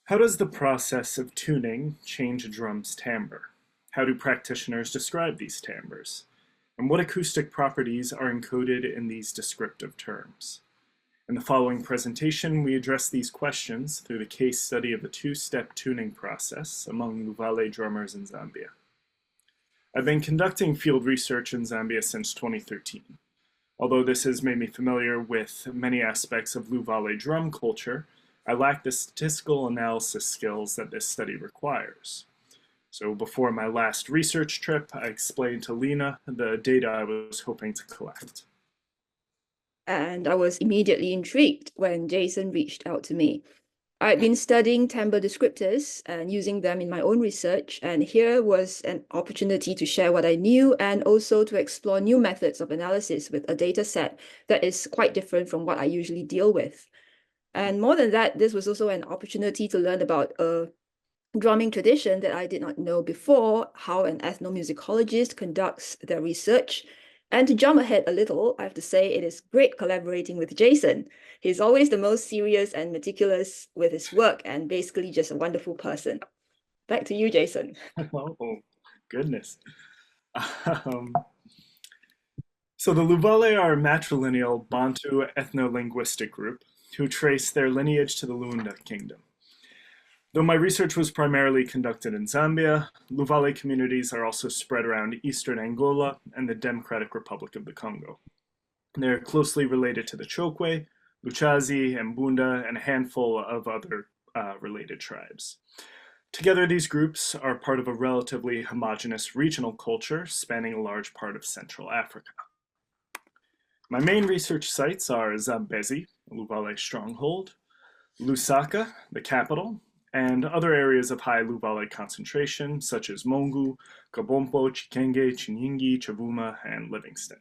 How does the process of tuning change a drum's timbre? How do practitioners describe these timbres? And what acoustic properties are encoded in these descriptive terms? In the following presentation, we address these questions through the case study of a two-step tuning process among Luvale drummers in Zambia. I've been conducting field research in Zambia since 2013. Although this has made me familiar with many aspects of Luvale drum culture, I lack the statistical analysis skills that this study requires. So before my last research trip, I explained to Lena the data I was hoping to collect. And I was immediately intrigued when Jason reached out to me. I'd been studying Timbre descriptors and using them in my own research, and here was an opportunity to share what I knew and also to explore new methods of analysis with a data set that is quite different from what I usually deal with. And more than that, this was also an opportunity to learn about a drumming tradition that I did not know before, how an ethnomusicologist conducts their research. And to jump ahead a little, I have to say it is great collaborating with Jason. He's always the most serious and meticulous with his work and basically just a wonderful person. Back to you, Jason. Oh, goodness. So the Luvale are a matrilineal Bantu ethno-linguistic group who trace their lineage to the Luanda kingdom. Though my research was primarily conducted in Zambia, Luvale communities are also spread around eastern Angola and the Democratic Republic of the Congo. They are closely related to the Chokwe, Luchazi, Mbunda, and a handful of other related tribes. Together, these groups are part of a relatively homogeneous regional culture spanning a large part of Central Africa. My main research sites are Zambezi, a Luvale stronghold, Lusaka, the capital, and other areas of high Luvale concentration, such as Mongu, Kabompo, Chikenge, Chinyingi, Chavuma, and Livingston.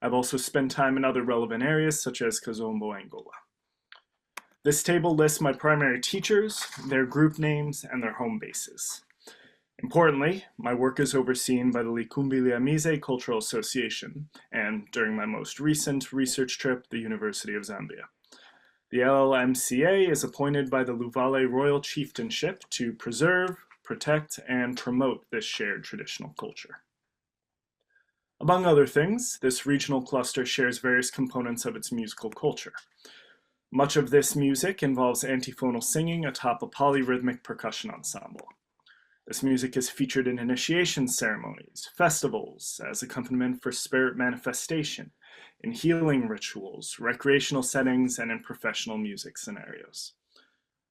I've also spent time in other relevant areas, such as Kazombo, Angola. This table lists my primary teachers, their group names, and their home bases. Importantly, my work is overseen by the Likumbi Liamize Cultural Association, and during my most recent research trip, the University of Zambia. The LLMCA is appointed by the Luvale Royal Chieftainship to preserve, protect, and promote this shared traditional culture. Among other things, this regional cluster shares various components of its musical culture. Much of this music involves antiphonal singing atop a polyrhythmic percussion ensemble. This music is featured in initiation ceremonies, festivals, as accompaniment for spirit manifestation, in healing rituals, recreational settings, and in professional music scenarios.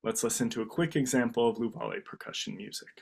Let's listen to a quick example of Luvale percussion music.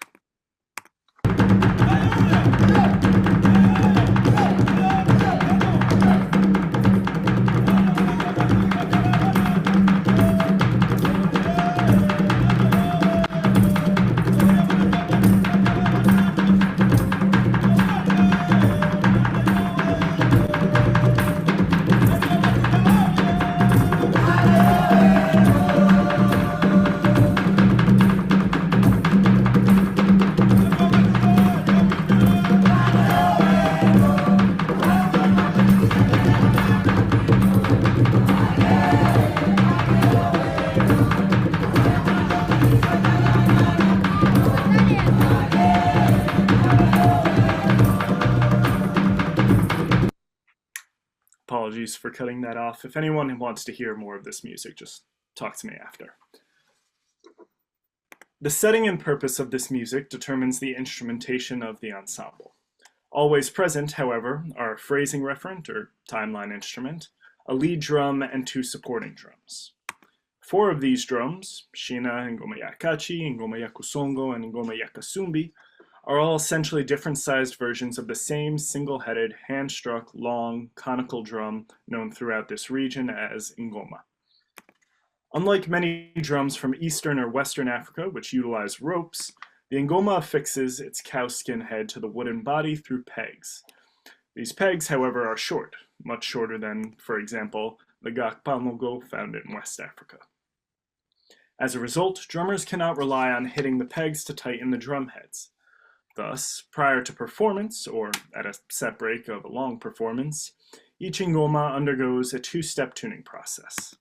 Apologies for cutting that off. If anyone wants to hear more of this music, just talk to me after. The setting and purpose of this music determines the instrumentation of the ensemble. Always present, however, are a phrasing referent or timeline instrument, a lead drum, and two supporting drums. Four of these drums, Shina, Ngoma Yakachi, Ngoma Yakusongo, and Ngoma Yakasumbi, are all essentially different-sized versions of the same single-headed, hand-struck, long, conical drum known throughout this region as ngoma. Unlike many drums from Eastern or Western Africa, which utilize ropes, the ngoma affixes its cowskin head to the wooden body through pegs. These pegs, however, are short, much shorter than, for example, the gakpamogo found in West Africa. As a result, drummers cannot rely on hitting the pegs to tighten the drum heads. Thus, prior to performance, or at a set break of a long performance, each ngoma undergoes a two-step tuning process.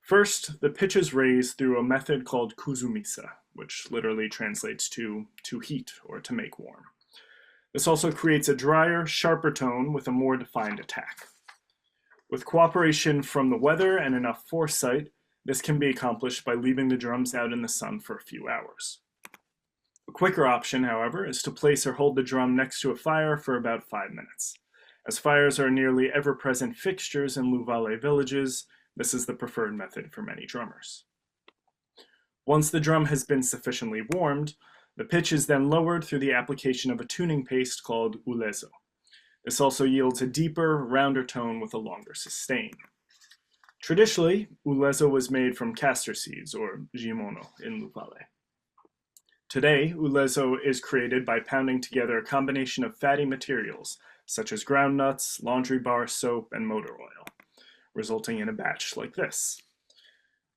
First, the pitch is raised through a method called kuzumisa, which literally translates to heat or to make warm. This also creates a drier, sharper tone with a more defined attack. With cooperation from the weather and enough foresight, this can be accomplished by leaving the drums out in the sun for a few hours. A quicker option, however, is to place or hold the drum next to a fire for about 5 minutes. As fires are nearly ever-present fixtures in Luvale villages, this is the preferred method for many drummers. Once the drum has been sufficiently warmed, the pitch is then lowered through the application of a tuning paste called Ulezo. This also yields a deeper, rounder tone with a longer sustain. Traditionally, Ulezo was made from castor seeds, or jimono, in Luvale. Today, Ulezo is created by pounding together a combination of fatty materials, such as ground nuts, laundry bar soap, and motor oil, resulting in a batch like this.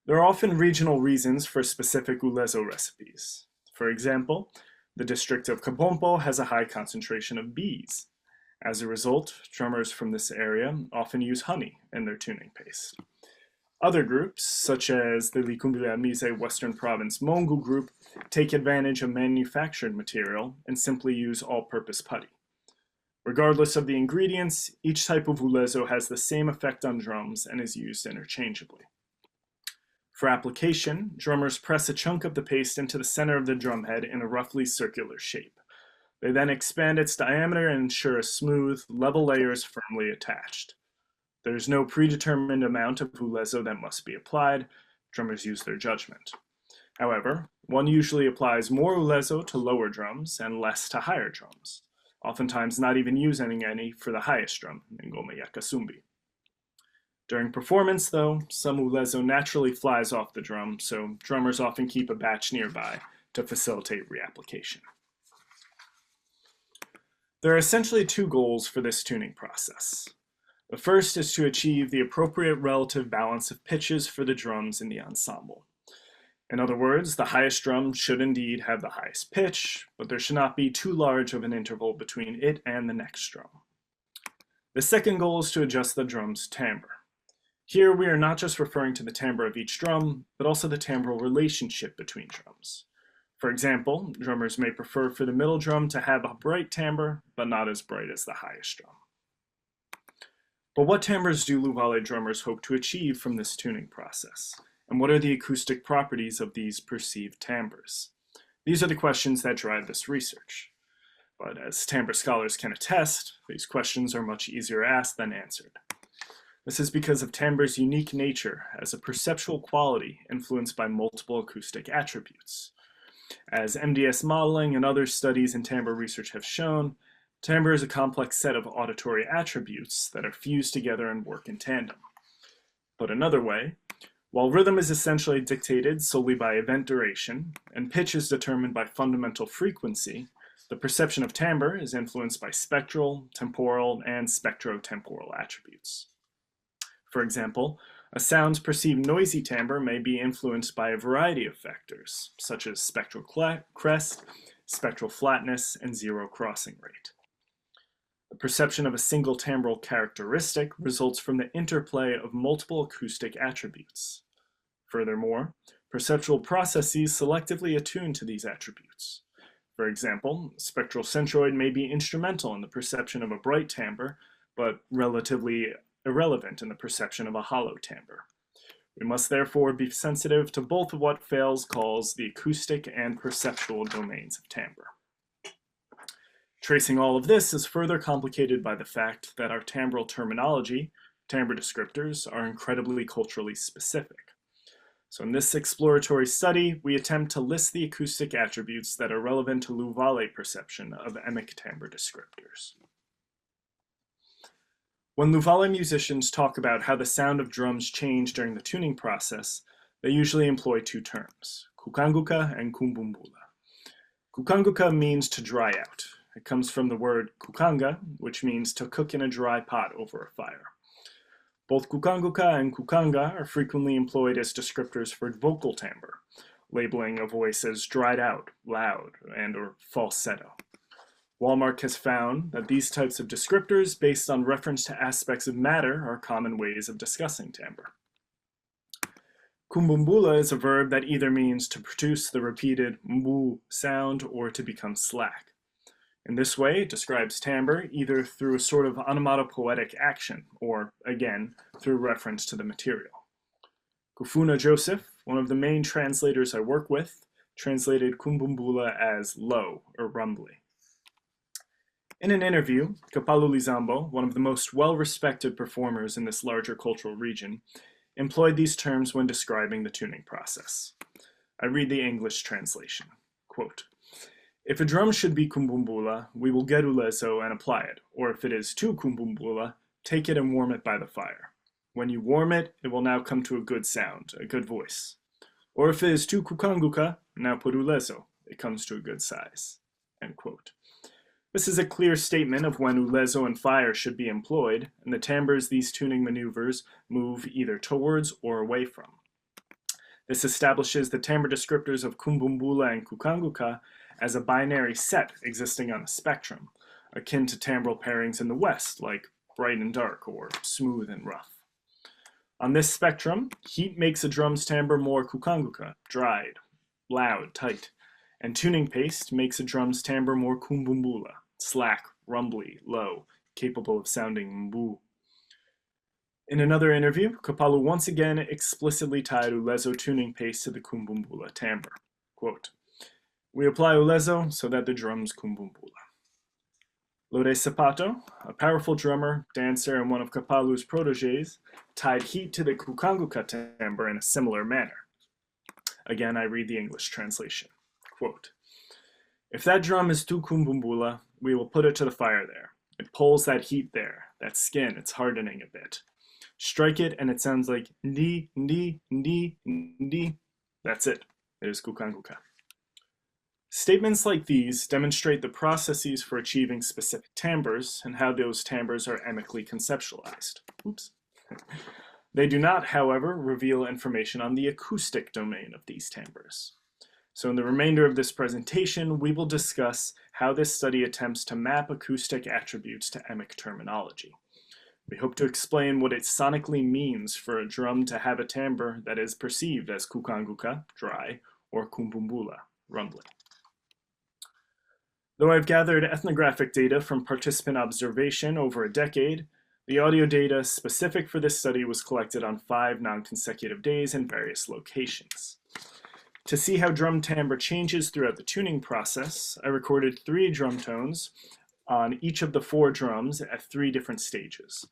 There are often regional reasons for specific Ulezo recipes. For example, the district of Kabompo has a high concentration of bees. As a result, drummers from this area often use honey in their tuning paste. Other groups, such as the Likumbilamise Western Province Mongu group, take advantage of manufactured material and simply use all-purpose putty. Regardless of the ingredients, each type of Ulezo has the same effect on drums and is used interchangeably. For application, drummers press a chunk of the paste into the center of the drumhead in a roughly circular shape. They then expand its diameter and ensure a smooth, level layer is firmly attached. There is no predetermined amount of Ulezo that must be applied. Drummers use their judgment. However, one usually applies more Ulezo to lower drums and less to higher drums, oftentimes not even using any for the highest drum, Ngoma ya Kasumbi. During performance, though, some Ulezo naturally flies off the drum, so drummers often keep a batch nearby to facilitate reapplication. There are essentially two goals for this tuning process. The first is to achieve the appropriate relative balance of pitches for the drums in the ensemble. In other words, the highest drum should indeed have the highest pitch, but there should not be too large of an interval between it and the next drum. The second goal is to adjust the drum's timbre. Here we are not just referring to the timbre of each drum, but also the timbral relationship between drums. For example, drummers may prefer for the middle drum to have a bright timbre, but not as bright as the highest drum. But what timbres do Luvale drummers hope to achieve from this tuning process? And what are the acoustic properties of these perceived timbres? These are the questions that drive this research. But as timbre scholars can attest, these questions are much easier asked than answered. This is because of timbre's unique nature as a perceptual quality influenced by multiple acoustic attributes. As MDS modeling and other studies in timbre research have shown, timbre is a complex set of auditory attributes that are fused together and work in tandem. Put another way, while rhythm is essentially dictated solely by event duration, and pitch is determined by fundamental frequency, the perception of timbre is influenced by spectral, temporal, and spectrotemporal attributes. For example, a sound's perceived noisy timbre may be influenced by a variety of factors, such as spectral crest, spectral flatness, and zero crossing rate. The perception of a single timbral characteristic results from the interplay of multiple acoustic attributes. Furthermore, perceptual processes selectively attune to these attributes. For example, spectral centroid may be instrumental in the perception of a bright timbre, but relatively irrelevant in the perception of a hollow timbre. We must therefore be sensitive to both of what Fales calls the acoustic and perceptual domains of timbre. Tracing all of this is further complicated by the fact that our timbral terminology, timbre descriptors, are incredibly culturally specific. So in this exploratory study, we attempt to list the acoustic attributes that are relevant to Luvale perception of emic timbre descriptors. When Luvale musicians talk about how the sound of drums change during the tuning process, they usually employ two terms, kukanguka and kumbumbula. Kukanguka means to dry out. It comes from the word kukanga, which means to cook in a dry pot over a fire. Both kukanguka and kukanga are frequently employed as descriptors for vocal timbre, labeling a voice as dried out, loud, and/or falsetto. Walmark has found that these types of descriptors, based on reference to aspects of matter, are common ways of discussing timbre. Kumbumbula is a verb that either means to produce the repeated mbu sound or to become slack. In this way, it describes timbre either through a sort of onomatopoetic action or, again, through reference to the material. Kufuna Joseph, one of the main translators I work with, translated kumbumbula as low or rumbly. In an interview, Kapalu Lizambo, one of the most well-respected performers in this larger cultural region, employed these terms when describing the tuning process. I read the English translation. Quote, "If a drum should be kumbumbula, we will get ulezo and apply it, or if it is too kumbumbula, take it and warm it by the fire. When you warm it, it will now come to a good sound, a good voice. Or if it is too kukanguka, now put ulezo, it comes to a good size." End quote. This is a clear statement of when ulezo and fire should be employed, and the timbres these tuning maneuvers move either towards or away from. This establishes the timbre descriptors of kumbumbula and kukanguka as a binary set existing on a spectrum, akin to timbral pairings in the West, like bright and dark or smooth and rough. On this spectrum, heat makes a drum's timbre more kukanguka, dried, loud, tight, and tuning paste makes a drum's timbre more kumbumbula, slack, rumbly, low, capable of sounding mbu. In another interview, Kapalu once again explicitly tied ulezo tuning paste to the kumbumbula timbre. Quote, "We apply ulezo so that the drum's kumbumbula." Lore Sapato, a powerful drummer, dancer, and one of Kapalu's protégés, tied heat to the kukanguka timbre in a similar manner. Again, I read the English translation. Quote, "If that drum is too kumbumbula, we will put it to the fire there. It pulls that heat there, that skin, it's hardening a bit. Strike it and it sounds like ndi, ndi, ndi, ndi. That's it. It is kukanguka." Statements like these demonstrate the processes for achieving specific timbres and how those timbres are amicably conceptualized. Oops. They do not, however, reveal information on the acoustic domain of these timbres. So in the remainder of this presentation, we will discuss how this study attempts to map acoustic attributes to emic terminology. We hope to explain what it sonically means for a drum to have a timbre that is perceived as kukanguka, dry, or kumbumbula, rumbly. Though I've gathered ethnographic data from participant observation over a decade, the audio data specific for this study was collected on 5 non-consecutive days in various locations. To see how drum timbre changes throughout the tuning process, I recorded 3 drum tones on each of the 4 drums at 3 different stages: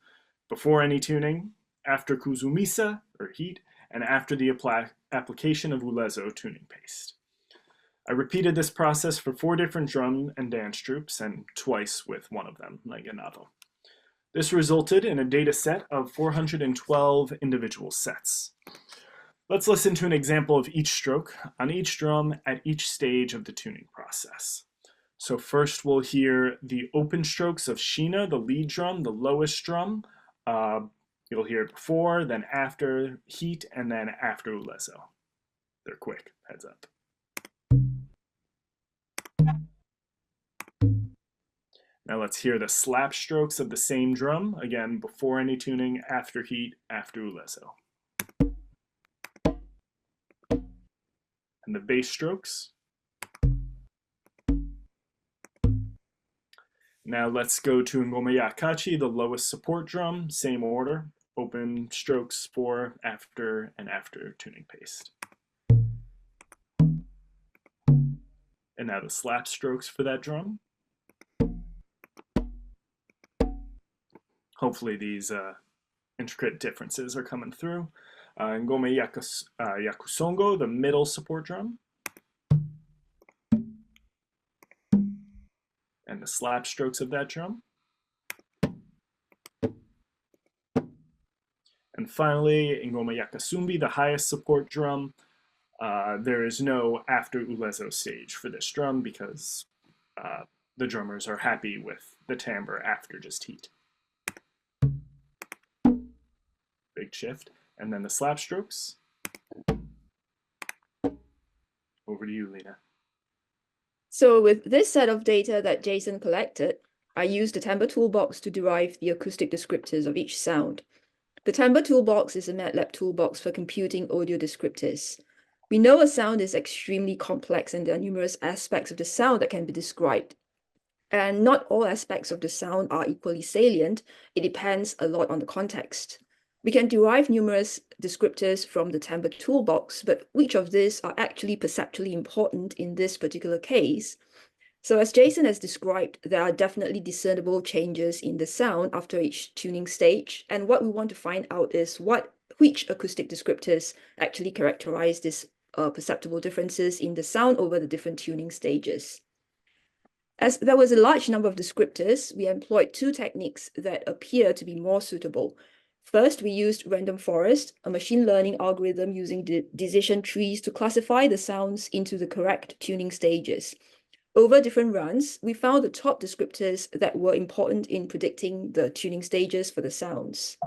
before any tuning, after kuzumisa, or heat, and after the application of ulezo tuning paste. I repeated this process for 4 different drum and dance troops, and twice with one of them, Leganavo. This resulted in a data set of 412 individual sets. Let's listen to an example of each stroke on each drum at each stage of the tuning process. So first we'll hear the open strokes of Sheena, the lead drum, the lowest drum. You'll hear it before, then after heat, and then after ulezo. They're quick, heads up. Now let's hear the slap strokes of the same drum, again before any tuning, after heat, after ulezo. And the bass strokes. Now let's go to Ngoma ya Kachi, the lowest support drum, same order, open strokes for, after, and after tuning paste. And now the slap strokes for that drum. Hopefully these intricate differences are coming through. Ngoma Yakusongo, the middle support drum. And the slap strokes of that drum. And finally, Ngoma Yakasumbi, the highest support drum. There is no after ulezo stage for this drum because the drummers are happy with the timbre after just heat. Big shift. And then the slap strokes. Over to you, Lena. So with this set of data that Jason collected, I used the timbre toolbox to derive the acoustic descriptors of each sound. The Timbre toolbox is a MATLAB toolbox for computing audio descriptors. We know a sound is extremely complex and there are numerous aspects of the sound that can be described. And not all aspects of the sound are equally salient. It depends a lot on the context. We can derive numerous descriptors from the Timbre toolbox, but which of these are actually perceptually important in this particular case? So as Jason has described, there are definitely discernible changes in the sound after each tuning stage. And what we want to find out is which acoustic descriptors actually characterize these perceptible differences in the sound over the different tuning stages. As there was a large number of descriptors, we employed two techniques that appear to be more suitable. First, we used random forest, a machine learning algorithm using decision trees to classify the sounds into the correct tuning stages. Over different runs, we found the top descriptors that were important in predicting the tuning stages for the sounds.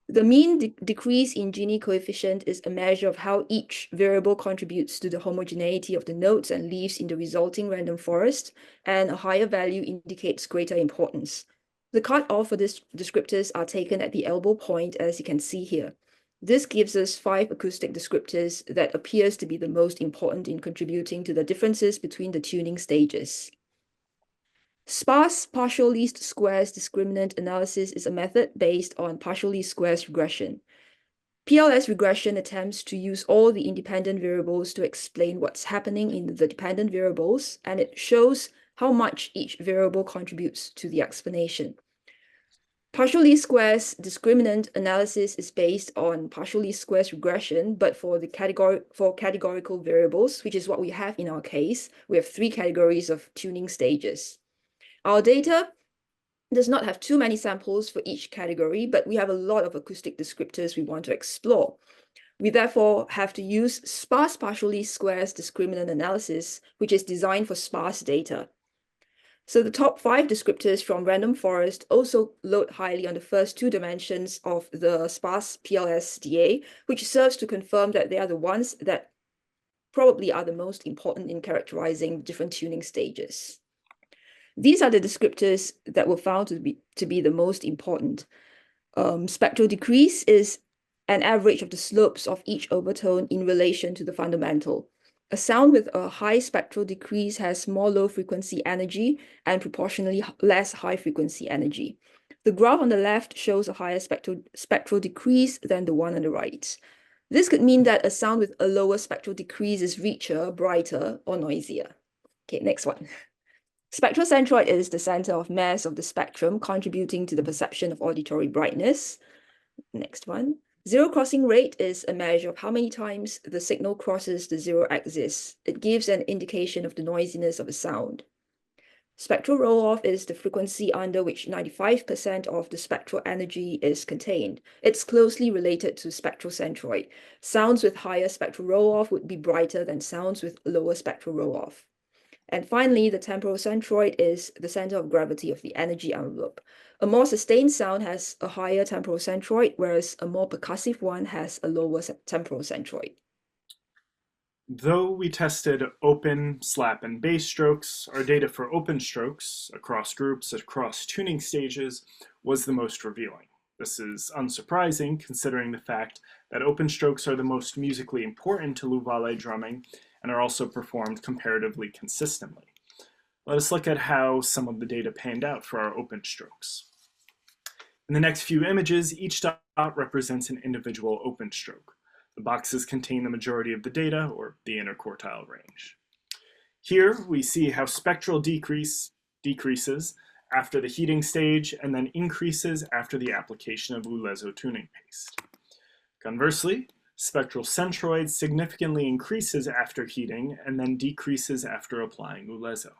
The mean decrease in Gini coefficient is a measure of how each variable contributes to the homogeneity of the notes and leaves in the resulting random forest, and a higher value indicates greater importance. The cutoff for these descriptors are taken at the elbow point, as you can see here. This gives us 5 acoustic descriptors that appears to be the most important in contributing to the differences between the tuning stages. Sparse partial least squares discriminant analysis is a method based on partial least squares regression. PLS regression attempts to use all the independent variables to explain what's happening in the dependent variables, and it shows how much each variable contributes to the explanation. Partial least squares discriminant analysis is based on partial least squares regression, but for categorical variables, which is what we have in our case, we have 3 categories of tuning stages. Our data does not have too many samples for each category, but we have a lot of acoustic descriptors we want to explore. We therefore have to use sparse partial least squares discriminant analysis, which is designed for sparse data. So the top 5 descriptors from random forest also load highly on the first 2 dimensions of the sparse PLS-DA, which serves to confirm that they are the ones that probably are the most important in characterizing different tuning stages. These are the descriptors that were found to be the most important. Spectral decrease is an average of the slopes of each overtone in relation to the fundamental. A sound with a high spectral decrease has more low frequency energy and proportionally less high frequency energy. The graph on the left shows a higher spectral decrease than the one on the right. This could mean that a sound with a lower spectral decrease is richer, brighter, or noisier. Okay, next one. Spectral centroid is the center of mass of the spectrum, contributing to the perception of auditory brightness. Next one. Zero crossing rate is a measure of how many times the signal crosses the zero axis. It gives an indication of the noisiness of a sound. Spectral roll-off is the frequency under which 95% of the spectral energy is contained. It's closely related to spectral centroid. Sounds with higher spectral roll-off would be brighter than sounds with lower spectral roll-off. And finally, the temporal centroid is the center of gravity of the energy envelope. A more sustained sound has a higher temporal centroid, whereas a more percussive one has a lower temporal centroid. Though we tested open, slap, and bass strokes, our data for open strokes across groups, across tuning stages, was the most revealing. This is unsurprising considering the fact that open strokes are the most musically important to Luvale drumming and are also performed comparatively consistently. Let us look at how some of the data panned out for our open strokes. In the next few images, each dot represents an individual open stroke. The boxes contain the majority of the data, or the interquartile range. Here we see how spectral decreases after the heating stage and then increases after the application of Ulezo tuning paste. Conversely, spectral centroid significantly increases after heating and then decreases after applying Ulezo.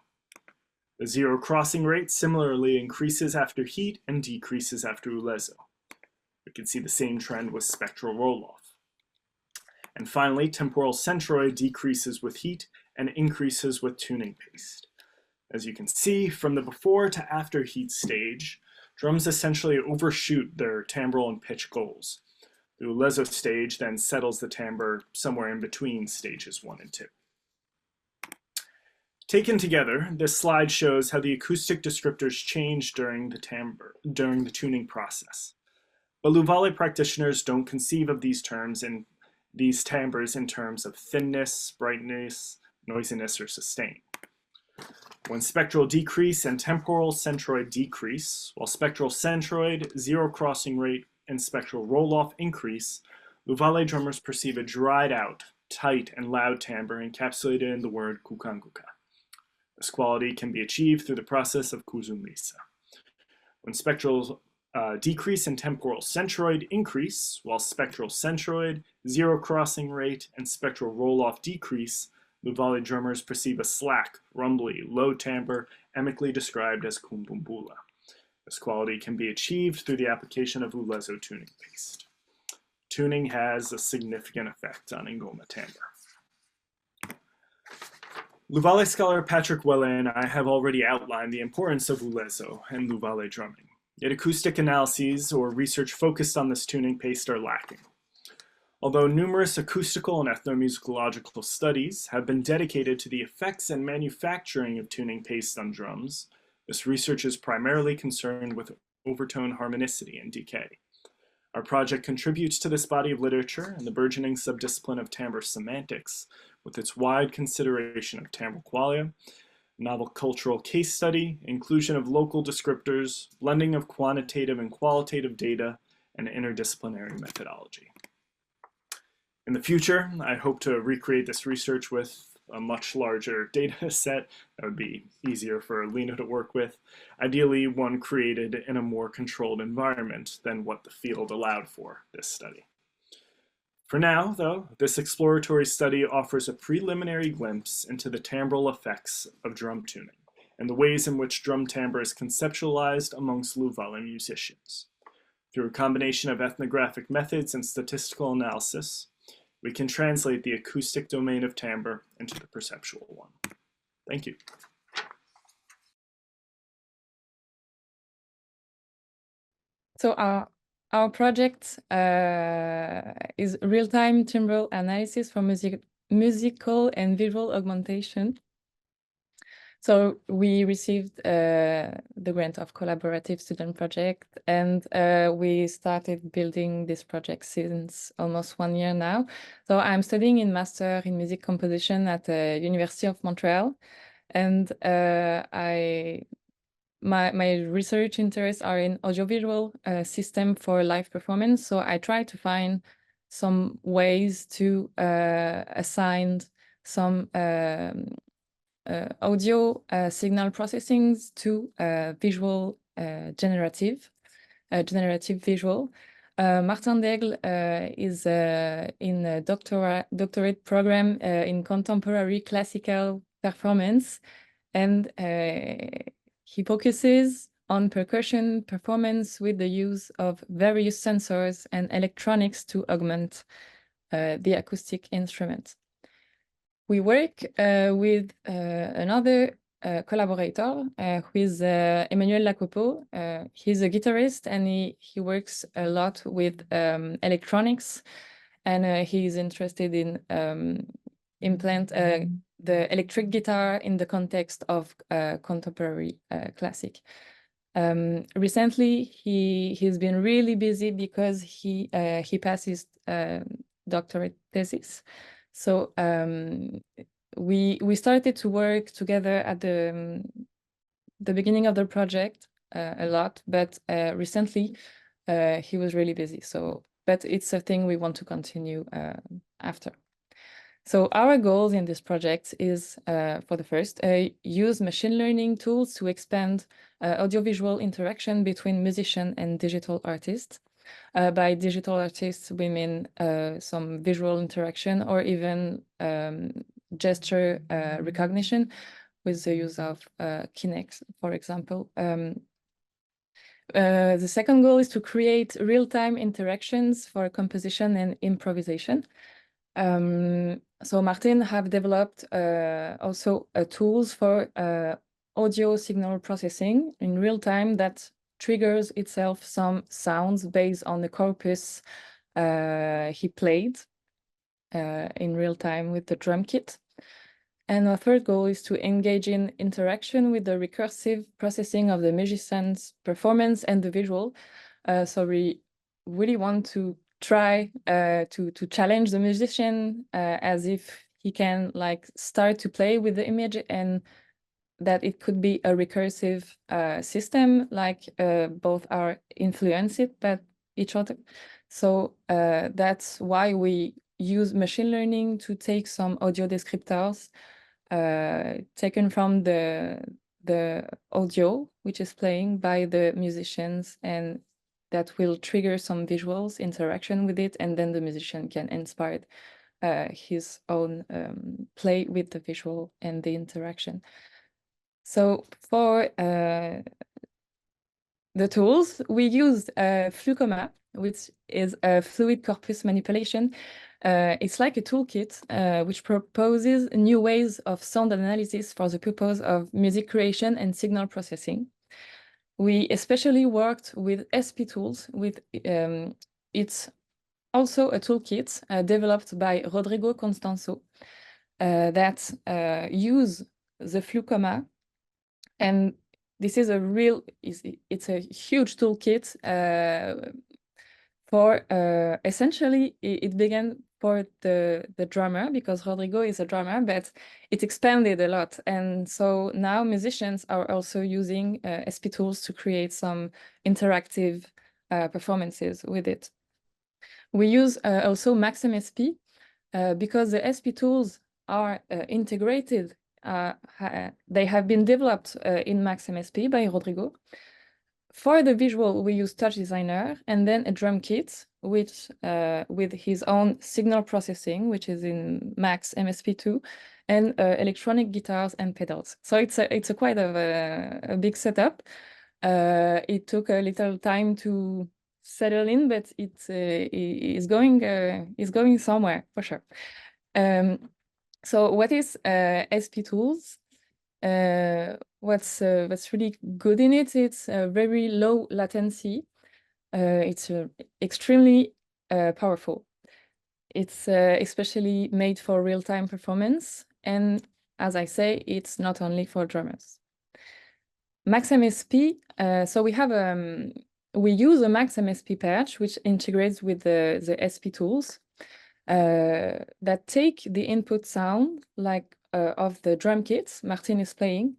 The zero crossing rate similarly increases after heat and decreases after Ulezo. We can see the same trend with spectral roll-off. And finally, temporal centroid decreases with heat and increases with tuning paste. As you can see, from the before to after heat stage, drums essentially overshoot their timbral and pitch goals. The Ulezo stage then settles the timbre somewhere in between stages 1 and 2. Taken together, this slide shows how the acoustic descriptors change during the tuning process. But Luvale practitioners don't conceive of these timbres in terms of thinness, brightness, noisiness, or sustain. When spectral decrease and temporal centroid decrease, while spectral centroid, zero crossing rate, and spectral roll-off increase, Luvale drummers perceive a dried out, tight, and loud timbre encapsulated in the word kukanguka. This quality can be achieved through the process of kuzumlisa. When spectral decrease and temporal centroid increase, while spectral centroid, zero crossing rate, and spectral roll-off decrease, Luvale drummers perceive a slack, rumbly, low timbre, amicably described as kumbumbula. This quality can be achieved through the application of Ulezo tuning paste. Tuning has a significant effect on ngoma timbre. Luvale scholar Patrick Welle and I have already outlined the importance of Ulezo and Luvale drumming. Yet acoustic analyses or research focused on this tuning paste are lacking. Although numerous acoustical and ethnomusicological studies have been dedicated to the effects and manufacturing of tuning paste on drums, this research is primarily concerned with overtone harmonicity and decay. Our project contributes to this body of literature and the burgeoning subdiscipline of timbre semantics with its wide consideration of timbre qualia, novel cultural case study, inclusion of local descriptors, blending of quantitative and qualitative data, and interdisciplinary methodology. In the future, I hope to recreate this research with a much larger data set that would be easier for Lena to work with, ideally one created in a more controlled environment than what the field allowed for this study. For now, though, this exploratory study offers a preliminary glimpse into the timbral effects of drum tuning and the ways in which drum timbre is conceptualized amongst Luvale musicians. Through a combination of ethnographic methods and statistical analysis, we can translate the acoustic domain of timbre into the perceptual one. Thank you. So our project is real-time timbral analysis for musical and visual augmentation. So we received the grant of collaborative student project, and we started building this project since almost 1 year now. So I'm studying in master in music composition at the University of Montreal, and my research interests are in audiovisual system for live performance. So I try to find some ways to assign some audio signal processings to visual generative visual. Martin Daigle is in a doctorate program in contemporary classical performance, and he focuses on percussion performance with the use of various sensors and electronics to augment the acoustic instrument. We work with another collaborator who is Emmanuel Lacopo. He's a guitarist, and he works a lot with electronics, and he's interested in implant the electric guitar in the context of contemporary classic. Recently, he's been really busy because he passed his doctorate thesis. So we started to work together at the beginning of the project a lot, but recently he was really busy. So, but it's a thing we want to continue after. So our goals in this project is, for the first, use machine learning tools to expand audiovisual interaction between musician and digital artists. By digital artists, we mean some visual interaction or even gesture recognition with the use of Kinect, for example. The second goal is to create real-time interactions for composition and improvisation. So Martin have developed also tools for audio signal processing in real time that triggers itself some sounds based on the corpus he played in real time with the drum kit. And our third goal is to engage in interaction with the recursive processing of the musician's performance and the visual. So really want to try to challenge the musician as if he can like start to play with the image, and that it could be a recursive system, like both are influenced by each other. So that's why we use machine learning to take some audio descriptors taken from the audio which is playing by the musicians, and that will trigger some visuals interaction with it, and then the musician can inspire his own play with the visual and the interaction. So for the tools, we used Flucoma, which is a fluid corpus manipulation. It's like a toolkit which proposes new ways of sound analysis for the purpose of music creation and signal processing. We especially worked with SP tools. It's also a toolkit developed by Rodrigo Constanzo that use the Flucoma. And this is it's a huge toolkit for essentially it began for the drummer, because Rodrigo is a drummer, but it expanded a lot. And so now musicians are also using SP tools to create some interactive performances with it. We use also MaxMSP because the SP tools are integrated. They have been developed in MaxMSP by Rodrigo. For the visual, we use Touch Designer, and then a drum kit, which with his own signal processing, which is in Max MSP2, and electronic guitars and pedals. So it's a quite of a big setup. It took a little time to settle in, but it is going somewhere for sure. So what is SP tools? What's really good in it? It's very low latency. It's extremely powerful. It's especially made for real-time performance, and as I say, it's not only for drummers. MaxMSP. So we use a MaxMSP patch which integrates with the SP tools that take the input sound like of the drum kits Martin is playing.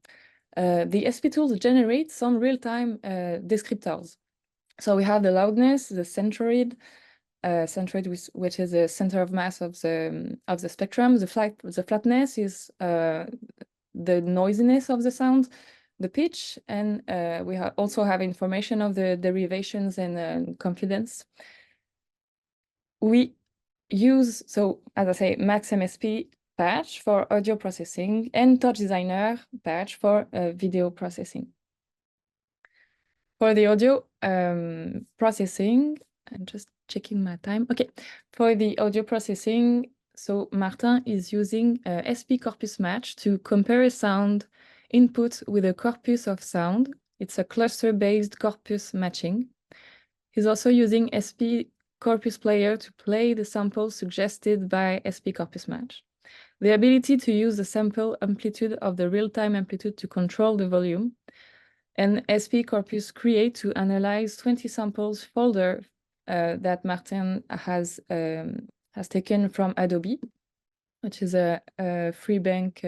The SP tools generate some real-time descriptors. So we have the loudness, the centroid, which is the center of mass of the spectrum. The flatness is the noisiness of the sound, the pitch, and we also have information of the derivations and confidence. We use, so as I say, MaxMSP patch for audio processing and Touch Designer patch for video processing. For the audio processing, I'm just checking my time. Okay, for the audio processing, so Martin is using SP corpus match to compare a sound input with a corpus of sound. It's a cluster-based corpus matching. He's also using SP corpus player to play the samples suggested by SP corpus match. The ability to use the sample amplitude of the real-time amplitude to control the volume, and SP corpus create to analyze 20 samples folder that Martin has taken from Adobe, which is a free bank,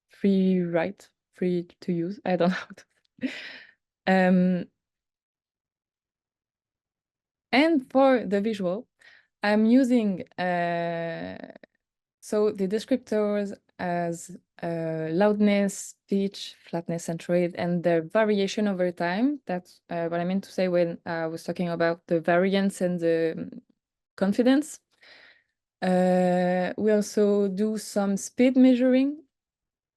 free to use. I don't know how to. And for the visual, I'm using so the descriptors as loudness, pitch, flatness, centroid, and their variation over time. That's what I meant to say when I was talking about the variance and the confidence. We also do some speed measuring,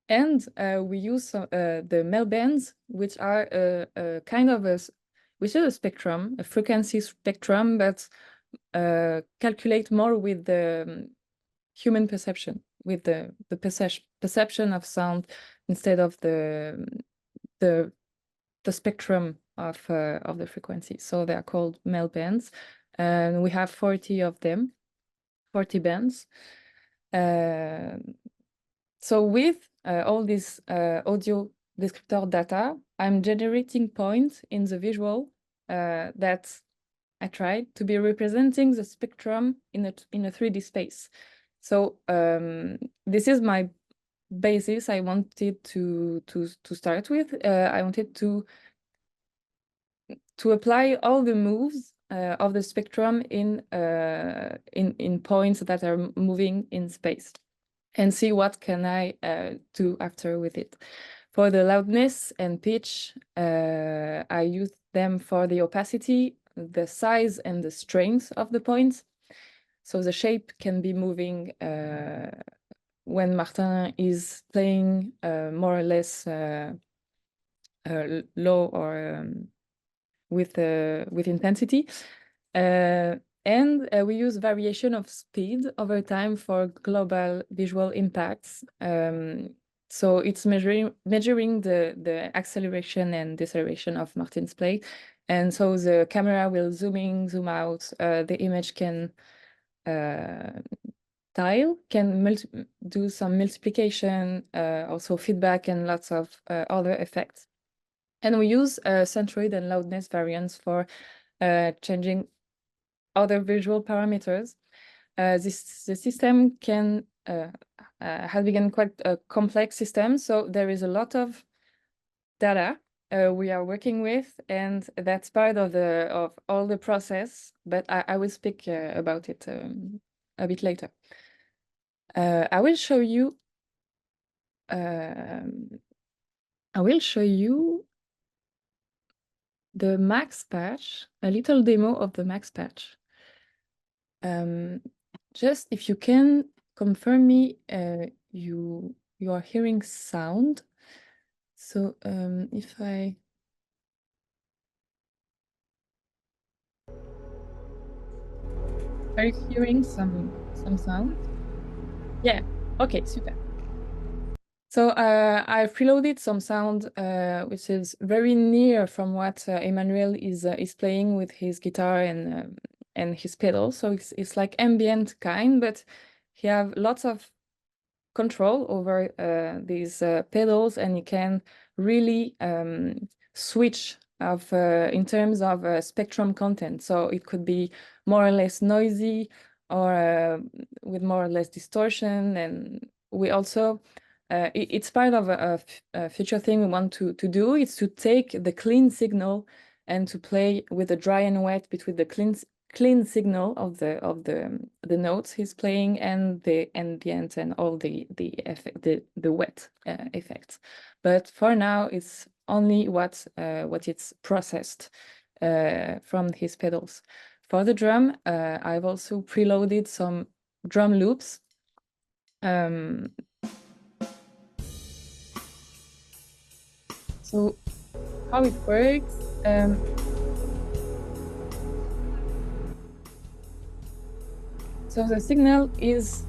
and we use the Mel bands, which are a kind of which is a spectrum, a frequency spectrum, but calculate more with the human perception, with the perception of sound instead of the spectrum of the frequency. So they are called Mel bands, and we have 40 of them, 40 bands. So with all this audio descriptor data, I'm generating points in the visual that tried to be representing the spectrum in a 3D space. So this is my basis I wanted to start with. I wanted to apply all the moves of the spectrum in points that are moving in space, and see what can I do after with it. For the loudness and pitch, I use them for the opacity, the size, and the strength of the points. So the shape can be moving when Martin is playing more or less low or with intensity. And we use variation of speed over time for global visual impacts. So it's measuring the acceleration and deceleration of Martin's play. And so the camera will zoom in, zoom out. The image can tile, can do some multiplication, also feedback, and lots of other effects. And we use centroid and loudness variants for changing other visual parameters. The system can has become quite a complex system, so there is a lot of data we are working with, and that's part of all the process. But I will speak about it a bit later. I will show you. The max patch, a little demo of the max patch. Just if you can confirm me, you are hearing sound. So if are you hearing some sound? Yeah. Okay. Super. So I've preloaded some sound which is very near from what Emmanuel is playing with his guitar and his pedals. So it's like ambient kind, but he have lots of control over these pedals, and you can really switch in terms of spectrum content. So it could be more or less noisy, or with more or less distortion. And we also it's part of a future thing we want to do. It's to take the clean signal and to play with the dry and wet between the clean signal of the notes he's playing and the ambient and all the effect, the wet effects. But for now, it's only what it's processed from his pedals. For the drum, I've also preloaded some drum loops. So how it works, so the signal is,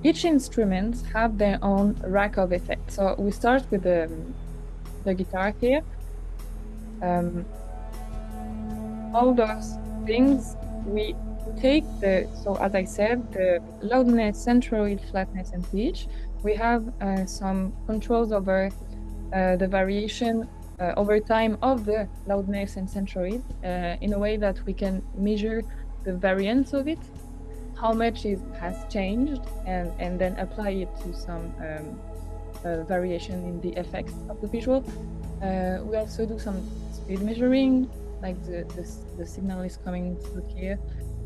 each instrument have their own rack of effects. So we start with the guitar here. All those things we take so as I said, the loudness, centroid, flatness, and pitch. We have some controls over the variation over time of the loudness and centroid in a way that we can measure the variance of it, how much it has changed, and then apply it to some variation in the effects of the visual. We also do some speed measuring, like the signal is coming through here,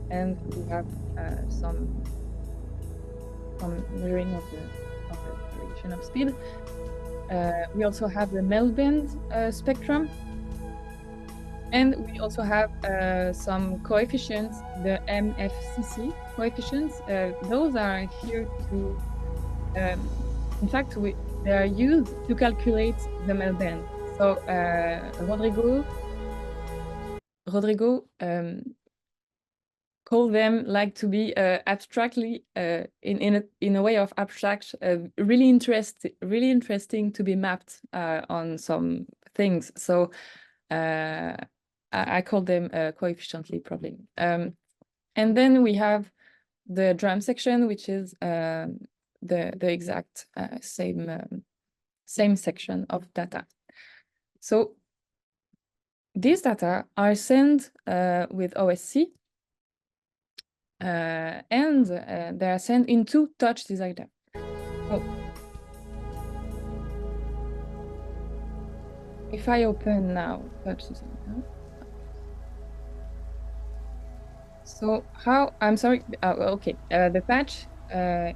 and we have some measuring of the variation of speed. We also have the Melband spectrum, and we also have some coefficients, the MFCC coefficients. Those are here to, in fact, they are used to calculate the Melband. So Rodrigo call them like to be abstractly in a way of abstract, really interesting to be mapped on some things. So I call them coefficiently probably. And then we have the drum section, which is the exact same section of data. So these data are sent with OSC, and they are sent into Touch Designer. Oh. If I open now Touch Designer, so how, I'm sorry, okay, the patch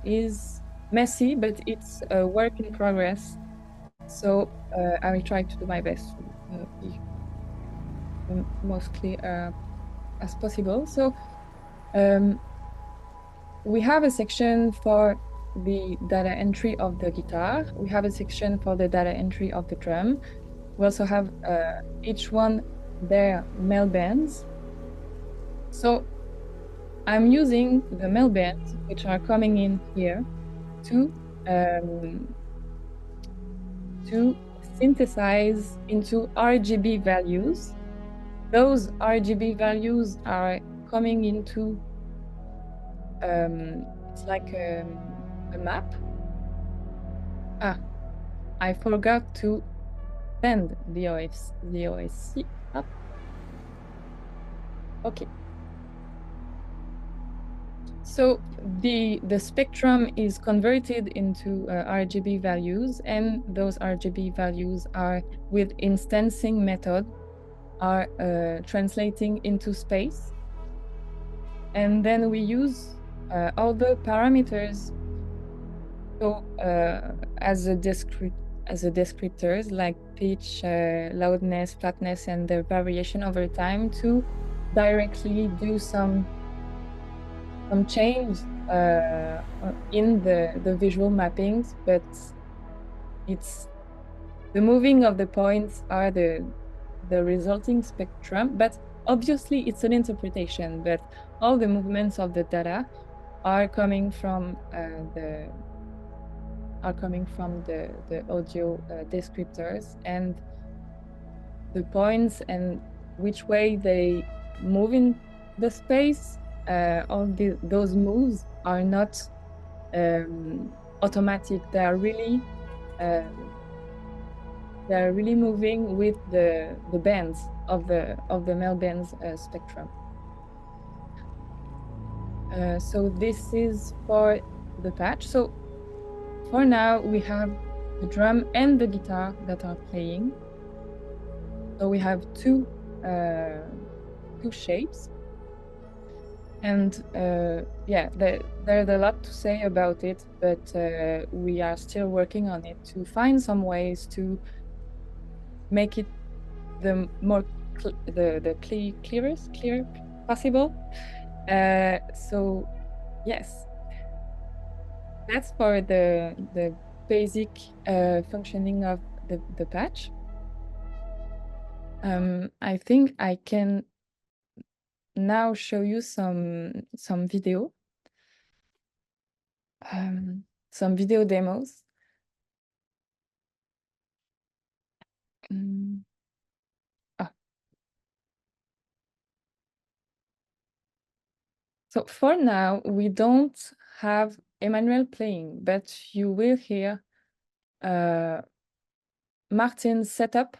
is messy, but it's a work in progress. So I will try to do my best to be most clear as possible. So we have a section for the data entry of the guitar. We have a section for the data entry of the drum. We also have each one their male bands. So I'm using the male bands, which are coming in here, to synthesize into RGB values. Those RGB values are coming into, it's like a map. I forgot to send the OSC up. Okay. So the spectrum is converted into RGB values, and those RGB values are, with instancing method, are translating into space. And then we use all the parameters, so as a descriptors, like pitch, loudness, flatness, and the variation over time, to directly do some change in the visual mappings, but it's the moving of the points are the resulting spectrum. But obviously it's an interpretation, but all the movements of the data are coming from the audio descriptors, and the points and which way they move in the space. All those moves are not automatic. They are really moving with the bands of the male bands spectrum. So this is for the patch. So for now we have the drum and the guitar that are playing. So we have two shapes. And yeah, there's a lot to say about it, but we are still working on it to find some ways to make it the more clear possible. So yes, that's for the basic functioning of the patch. I think I can now show you some video, some video demos. So for now, we don't have Emmanuel playing, but you will hear Martin's setup,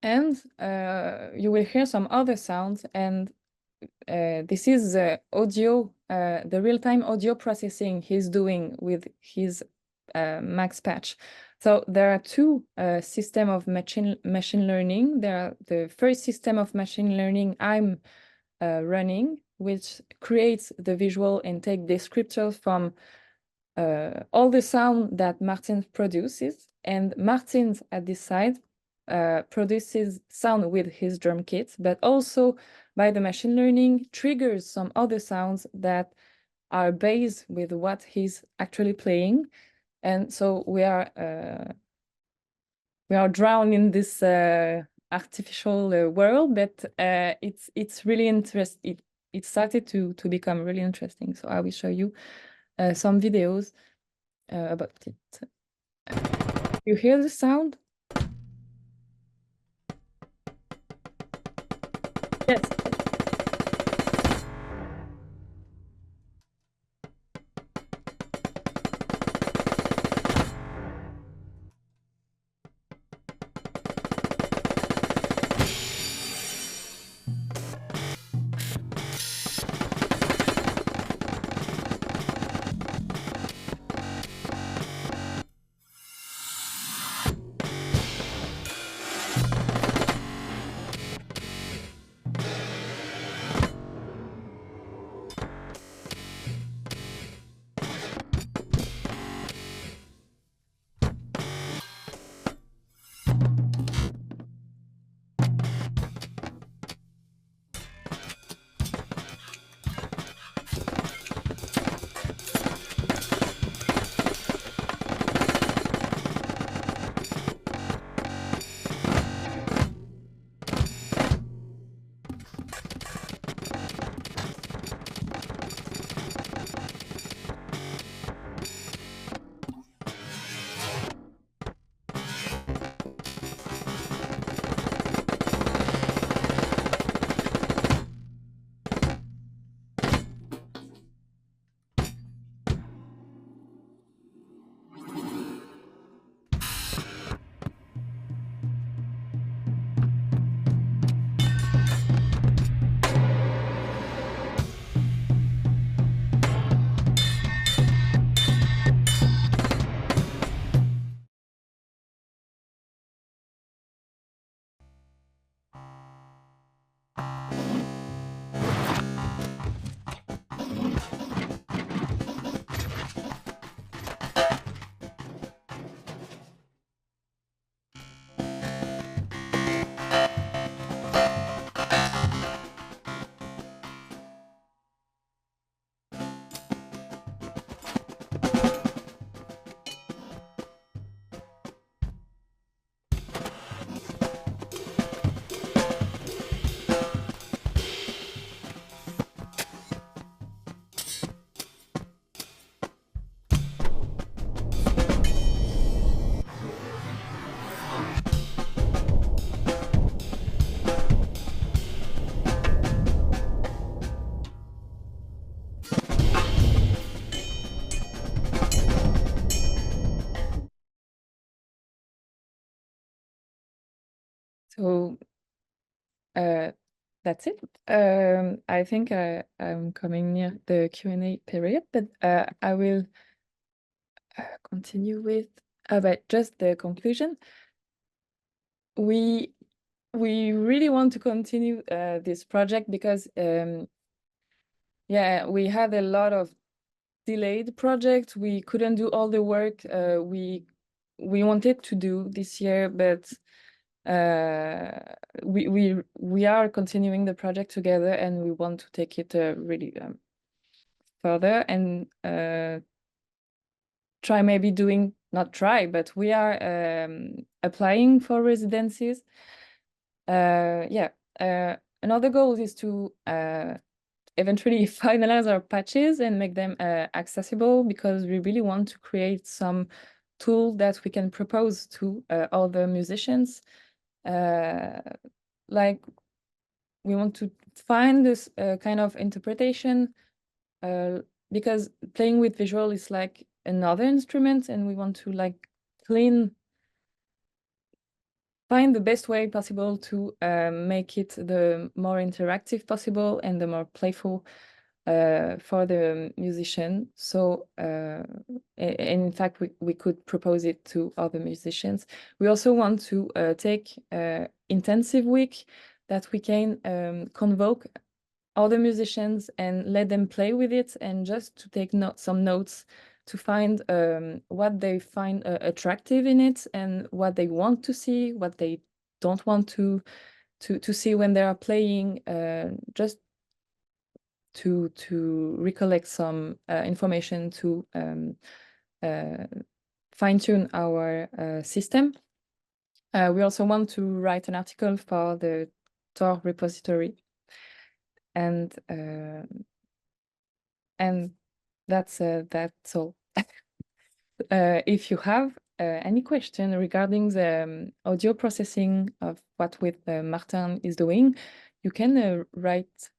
and you will hear some other sounds. And this is the audio, the real-time audio processing he's doing with his Max Patch. So there are two systems of machine learning. There are the first system of machine learning I'm running, which creates the visual and take descriptors from all the sound that Martin produces. And Martin at this side produces sound with his drum kit, but also by the machine learning triggers some other sounds that are based with what he's actually playing. And so we are drowned in this artificial world, but it's really interesting. It started to become really interesting. So I will show you some videos about it. You hear the sound? Yes. that's it. I think I'm coming near the Q&A period, but I will continue with but just the conclusion. We really want to continue this project because yeah, we had a lot of delayed projects. We couldn't do all the work we wanted to do this year, but we are continuing the project together, and we want to take it really further and try maybe doing, not try, but we are applying for residencies. Yeah, another goal is to eventually finalize our patches and make them accessible, because we really want to create some tool that we can propose to other musicians. Like, we want to find this kind of interpretation, because playing with visual is like another instrument, and we want to like find the best way possible to make it the more interactive possible and the more playful for the musician. So in fact, we could propose it to other musicians. We also want to take intensive week that we can convoke other musicians and let them play with it, and just to take some notes to find what they find attractive in it, and what they want to see, what they don't want to see when they are playing, just to recollect some information to fine-tune our system. We also want to write an article for the Tor repository, and that's all. If you have any question regarding the audio processing of what Martin is doing, you can write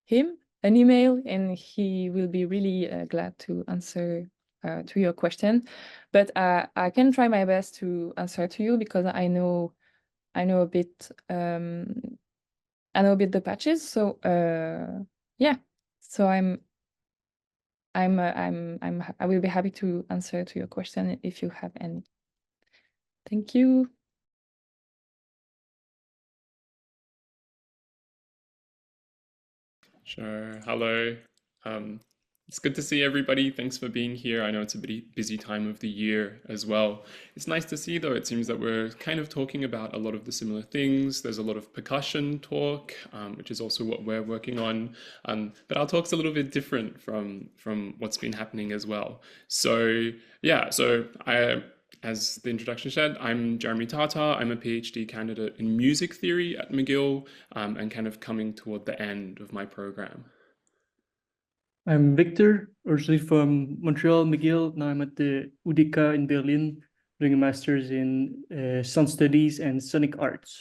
him an email, and he will be really glad to answer to your question. But I can try my best to answer to you, because I know a bit. I know a bit the patches. So yeah. So I will be happy to answer to your question if you have any. Thank you. Sure. Hello. It's good to see everybody. Thanks for being here. I know it's a pretty busy time of the year as well. It's nice to see, though, it seems that we're kind of talking about a lot of the similar things. There's a lot of percussion talk, which is also what we're working on. But our talk's a little bit different from what's been happening as well. So yeah, as the introduction said, I'm Jeremy Tatar. I'm a PhD candidate in music theory at McGill, and kind of coming toward the end of my program. I'm Victor, originally from Montreal, McGill. Now I'm at the UDK in Berlin, doing a master's in sound studies and sonic arts.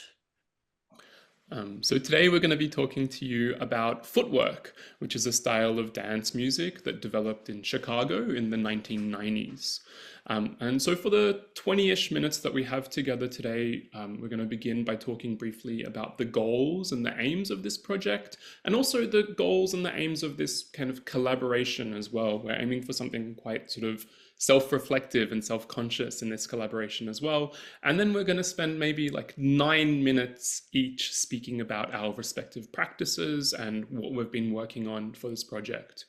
So today we're going to be talking to you about footwork, which is a style of dance music that developed in Chicago in the 1990s. And so for the 20-ish minutes that we have together today, we're going to begin by talking briefly about the goals and the aims of this project, and also the goals and the aims of this kind of collaboration as well. We're aiming for something quite sort of self-reflective and self-conscious in this collaboration as well. And then we're going to spend maybe like 9 minutes each speaking about our respective practices and what we've been working on for this project.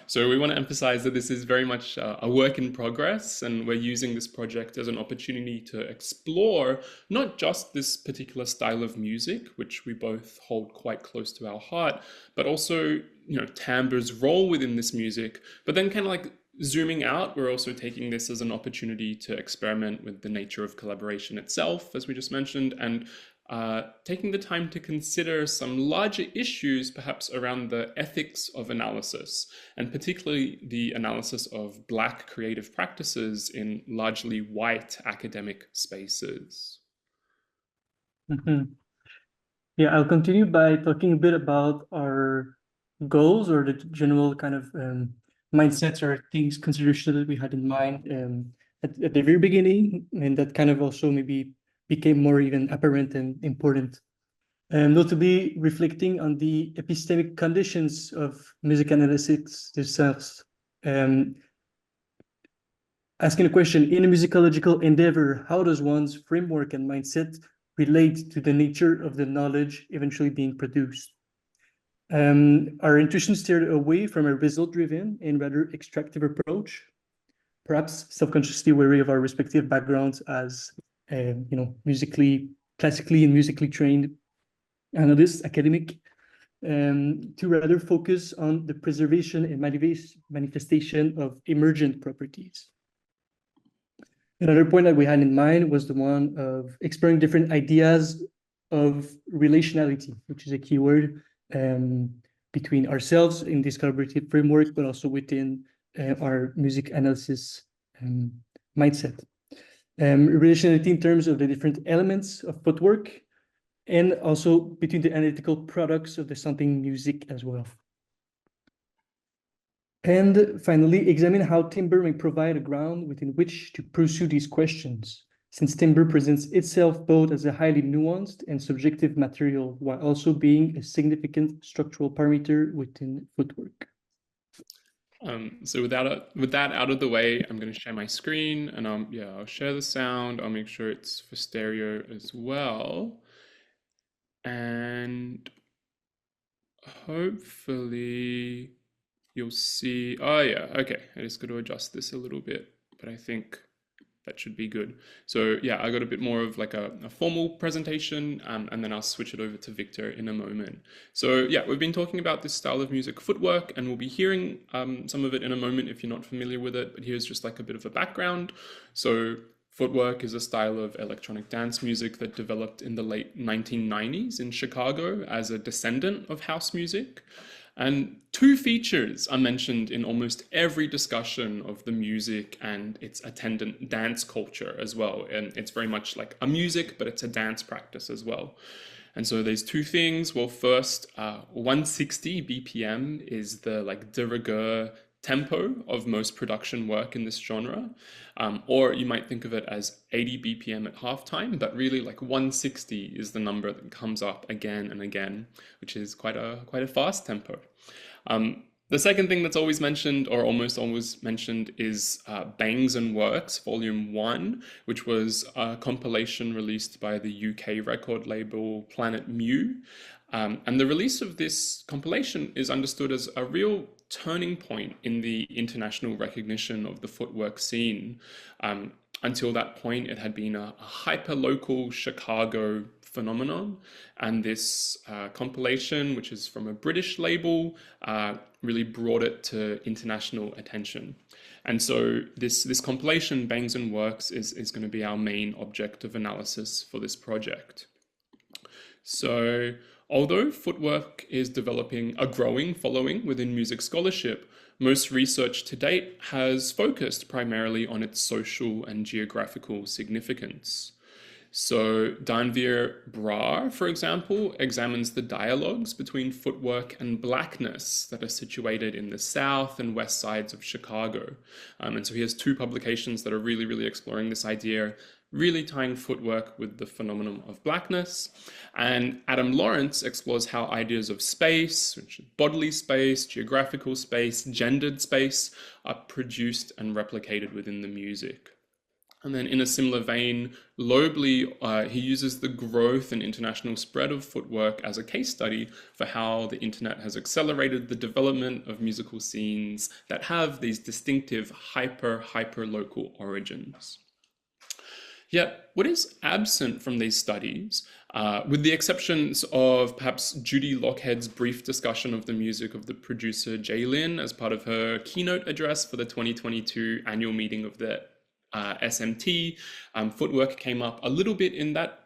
So we want to emphasize that this is very much a work in progress, and we're using this project as an opportunity to explore not just this particular style of music, which we both hold quite close to our heart, but also, you know, timbre's role within this music. But then kind of like zooming out, we're also taking this as an opportunity to experiment with the nature of collaboration itself, as we just mentioned, and taking the time to consider some larger issues, perhaps around the ethics of analysis, and particularly the analysis of Black creative practices in largely white academic spaces. Yeah, I'll continue by talking a bit about our goals, or the general kind of mindsets or things, considerations that we had in mind at the very beginning, and that kind of also maybe became more even apparent and important notably reflecting on the epistemic conditions of music analysis themselves. Asking a question, in a musicological endeavor, how does one's framework and mindset relate to the nature of the knowledge eventually being produced? Our intuition steered away from a result-driven and rather extractive approach, perhaps self-consciously wary of our respective backgrounds as, classically and musically trained analysts, academic, to rather focus on the preservation and manifestation of emergent properties. Another point that we had in mind was the one of exploring different ideas of relationality, which is a key word between ourselves in this collaborative framework, but also within our music analysis mindset. Relationality in terms of the different elements of footwork, and also between the analytical products of the sounding music as well. And finally, examine how timbre may provide a ground within which to pursue these questions, since timbre presents itself both as a highly nuanced and subjective material, while also being a significant structural parameter within footwork. So with that out of the way, I'm going to share my screen, and I'll share the sound. I'll make sure it's for stereo as well. And hopefully you'll see, oh yeah, okay, I just got to adjust this a little bit, but I think that should be good. So yeah, I got a bit more of like a formal presentation, and then I'll switch it over to Victor in a moment. So yeah, we've been talking about this style of music, footwork, and we'll be hearing some of it in a moment if you're not familiar with it, but here's just like a bit of a background. So footwork is a style of electronic dance music that developed in the late 1990s in Chicago as a descendant of house music. And two features are mentioned in almost every discussion of the music and its attendant dance culture as well. And it's very much like a music, but it's a dance practice as well. And so there's two things. Well, first, 160 BPM is the like de rigueur tempo of most production work in this genre, or you might think of it as 80 BPM at halftime, but really like 160 is the number that comes up again and again, which is quite a fast tempo. The second thing that's always mentioned, or almost always mentioned, is Bangs and Works Volume 1, which was a compilation released by the UK record label Planet Mu. And the release of this compilation is understood as a real turning point in the international recognition of the footwork scene. Until that point, it had been a hyper-local Chicago phenomenon, and this compilation, which is from a British label, really brought it to international attention. And so this compilation, Bangs and Works, is going to be our main object of analysis for this project. So although footwork is developing a growing following within music scholarship, most research to date has focused primarily on its social and geographical significance. So Danveer Brar, for example, examines the dialogues between footwork and blackness that are situated in the south and west sides of Chicago. And so he has two publications that are really exploring this idea, really tying footwork with the phenomenon of blackness. And Adam Lawrence explores how ideas of space, which is bodily space, geographical space, gendered space, are produced and replicated within the music. And then in a similar vein, Lobley, he uses the growth and international spread of footwork as a case study for how the internet has accelerated the development of musical scenes that have these distinctive hyper-local origins. Yet, what is absent from these studies, with the exceptions of perhaps Judy Lockhead's brief discussion of the music of the producer Jaylin as part of her keynote address for the 2022 annual meeting of the SMT, footwork came up a little bit in that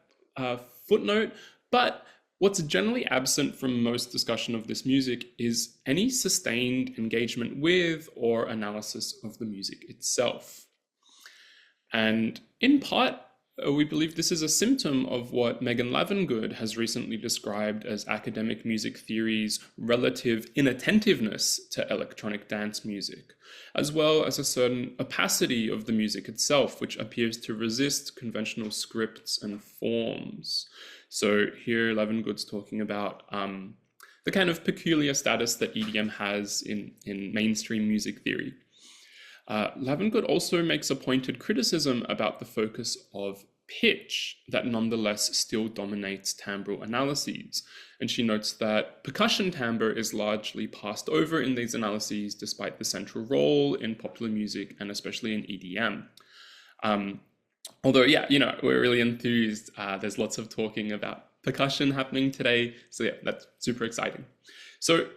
footnote, but what's generally absent from most discussion of this music is any sustained engagement with or analysis of the music itself. And in part, we believe this is a symptom of what Megan Lavengood has recently described as academic music theory's relative inattentiveness to electronic dance music, as well as a certain opacity of the music itself, which appears to resist conventional scripts and forms. So here Levengood's talking about the kind of peculiar status that EDM has in mainstream music theory. Levengood also makes a pointed criticism about the focus of pitch that nonetheless still dominates timbral analyses. And she notes that percussion timbre is largely passed over in these analyses despite the central role in popular music and especially in EDM. Although, yeah, you know, we're really enthused. There's lots of talking about percussion happening today. So yeah, that's super exciting. So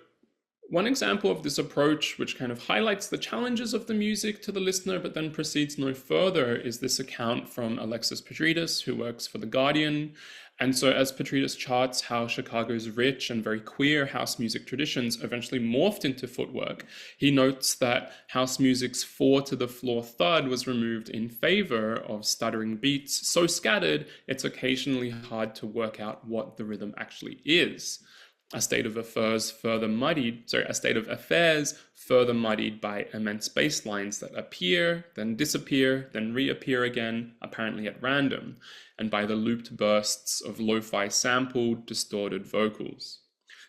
one example of this approach, which kind of highlights the challenges of the music to the listener, but then proceeds no further, is this account from Alexis Petridis, who works for The Guardian. And so as Petridis charts how Chicago's rich and very queer house music traditions eventually morphed into footwork, he notes that house music's 4-to-the-floor thud was removed in favor of stuttering beats so scattered it's occasionally hard to work out what the rhythm actually is. A state of affairs further muddied by immense bass lines that appear, then disappear, then reappear again, apparently at random, and by the looped bursts of lo-fi sampled, distorted vocals.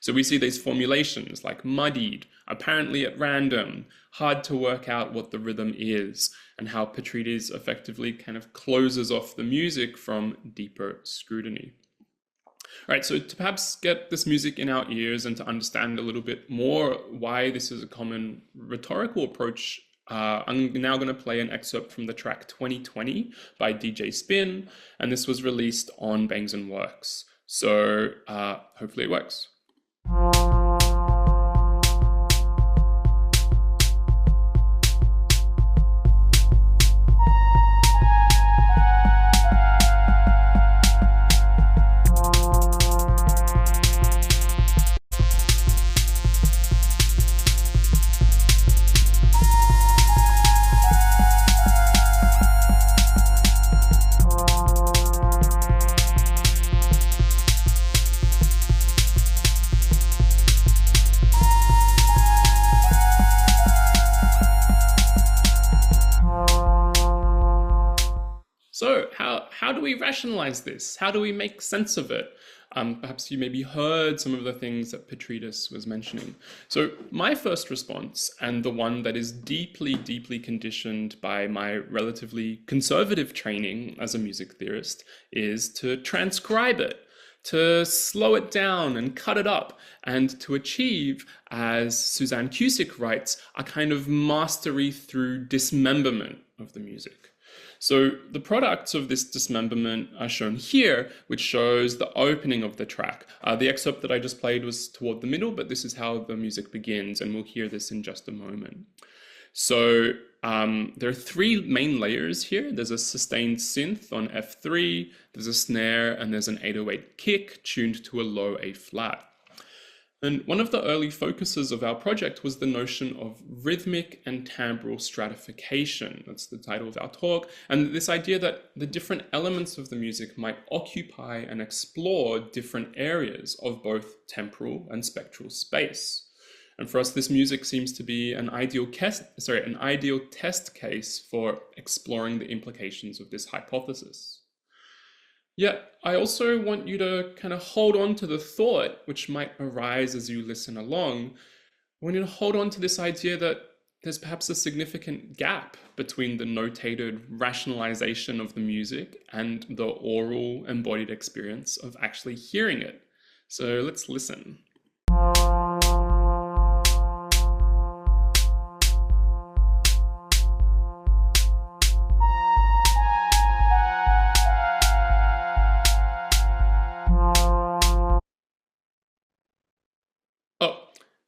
So we see these formulations like muddied, apparently at random, hard to work out what the rhythm is, and how Petridis effectively kind of closes off the music from deeper scrutiny. All right, so to perhaps get this music in our ears and to understand a little bit more why this is a common rhetorical approach, I'm now going to play an excerpt from the track 2020 by DJ Spin, and this was released on Bangs & Works. So hopefully it works. So how do we rationalize this? How do we make sense of it? Perhaps you maybe heard some of the things that Petridis was mentioning. So my first response, and the one that is deeply, deeply conditioned by my relatively conservative training as a music theorist, is to transcribe it, to slow it down and cut it up, and to achieve, as Suzanne Cusick writes, a kind of mastery through dismemberment of the music. So the products of this dismemberment are shown here, which shows the opening of the track. The excerpt that I just played was toward the middle, but this is how the music begins, and we'll hear this in just a moment. So there are three main layers here. There's a sustained synth on F3, there's a snare, and there's an 808 kick tuned to a low A flat. And one of the early focuses of our project was the notion of rhythmic and timbral stratification. That's the title of our talk. And this idea that the different elements of the music might occupy and explore different areas of both temporal and spectral space. And for us, this music seems to be an ideal test case for exploring the implications of this hypothesis. Yet, I also want you to kind of hold on to the thought, which might arise as you listen along. I want you to hold on to this idea that there's perhaps a significant gap between the notated rationalization of the music and the oral embodied experience of actually hearing it. So let's listen.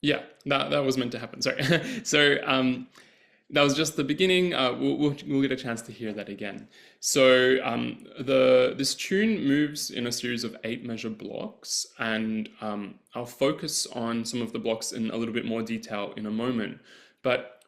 Yeah, that was meant to happen, sorry. So that was just the beginning. We'll get a chance to hear that again. So this tune moves in a series of 8 measure blocks, and I'll focus on some of the blocks in a little bit more detail in a moment. But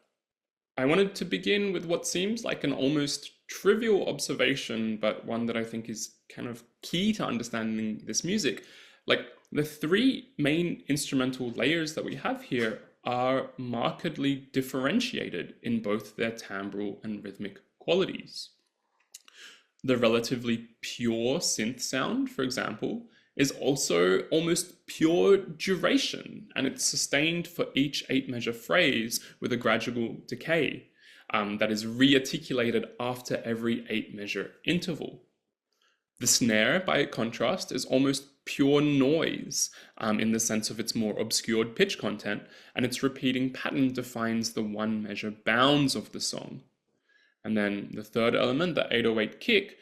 I wanted to begin with what seems like an almost trivial observation, but one that I think is kind of key to understanding this music. Like, the 3 main instrumental layers that we have here are markedly differentiated in both their timbral and rhythmic qualities. The relatively pure synth sound, for example, is also almost pure duration, and it's sustained for each 8-measure phrase with a gradual decay that is rearticulated after every 8-measure interval. The snare, by contrast, is almost pure noise in the sense of its more obscured pitch content, and its repeating pattern defines the 1-measure bounds of the song. And then the third element, the 808 kick,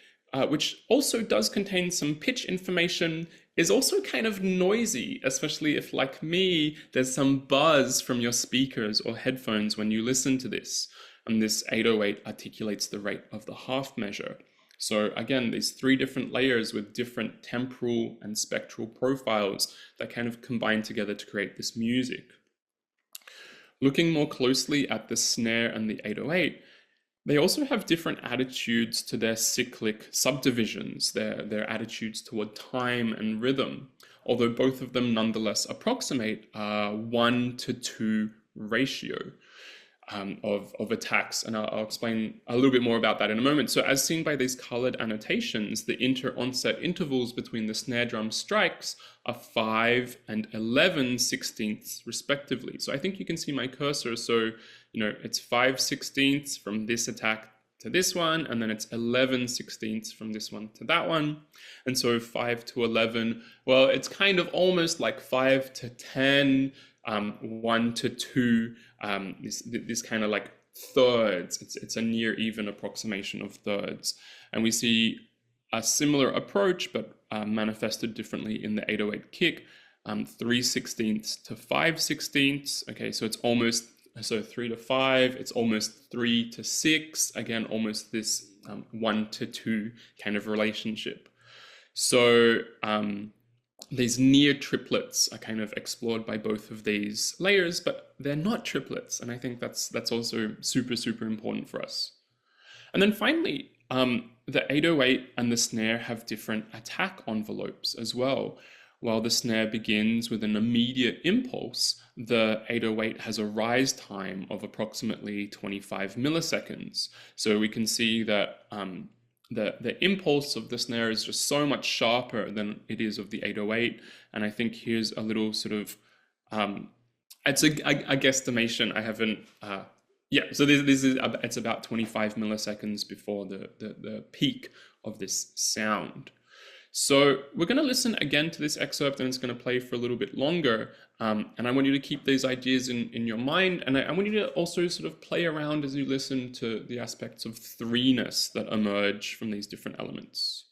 which also does contain some pitch information, is also kind of noisy, especially if, like me, there's some buzz from your speakers or headphones when you listen to this. And this 808 articulates the rate of the half measure. So again, these 3 different layers with different temporal and spectral profiles that kind of combine together to create this music. Looking more closely at the snare and the 808, they also have different attitudes to their cyclic subdivisions, their attitudes toward time and rhythm, although both of them nonetheless approximate a 1-to-2 ratio of attacks. And I'll explain a little bit more about that in a moment. So as seen by these colored annotations, the inter-onset intervals between the snare drum strikes are 5 and 11/16 respectively. So I think you can see my cursor. So, it's 5/16 from this attack to this one, and then it's 11/16 from this one to that one. And so 5 to 11, well, it's kind of almost like 5 to 10, 1 to 2, this kind of like thirds. It's a near even approximation of thirds. And we see a similar approach, but manifested differently in the 808 kick, 3/16 to 5/16. Okay, so it's almost, so 3 to 5, it's almost 3 to 6, again, almost this 1 to 2 kind of relationship. So these near triplets are kind of explored by both of these layers, but they're not triplets. And I think that's also super, super important for us. And then finally, the 808 and the snare have different attack envelopes as well. While the snare begins with an immediate impulse, the 808 has a rise time of approximately 25 milliseconds. So we can see that the impulse of the snare is just so much sharper than it is of the 808. And I think here's a little sort of, it's a guesstimation. I haven't, so this is, it's about 25 milliseconds before the peak of this sound. So we're going to listen again to this excerpt, and it's going to play for a little bit longer. And I want you to keep these ideas in your mind. And I want you to also sort of play around as you listen to the aspects of threeness that emerge from these different elements.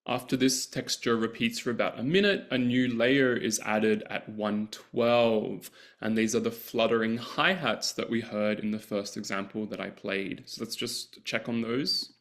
After this texture repeats for about a minute, a new layer is added at 112. And these are the fluttering hi-hats that we heard in the first example that I played. So let's just check on those.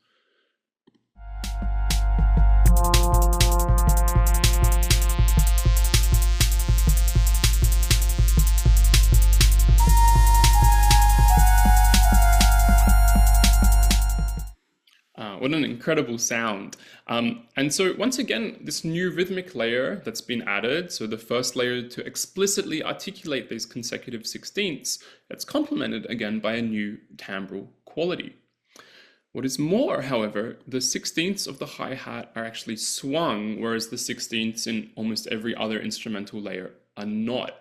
What an incredible sound. And so once again, this new rhythmic layer that's been added, so the first layer to explicitly articulate these consecutive sixteenths, it's complemented again by a new timbral quality. What is more, however, the sixteenths of the hi-hat are actually swung, whereas the sixteenths in almost every other instrumental layer are not.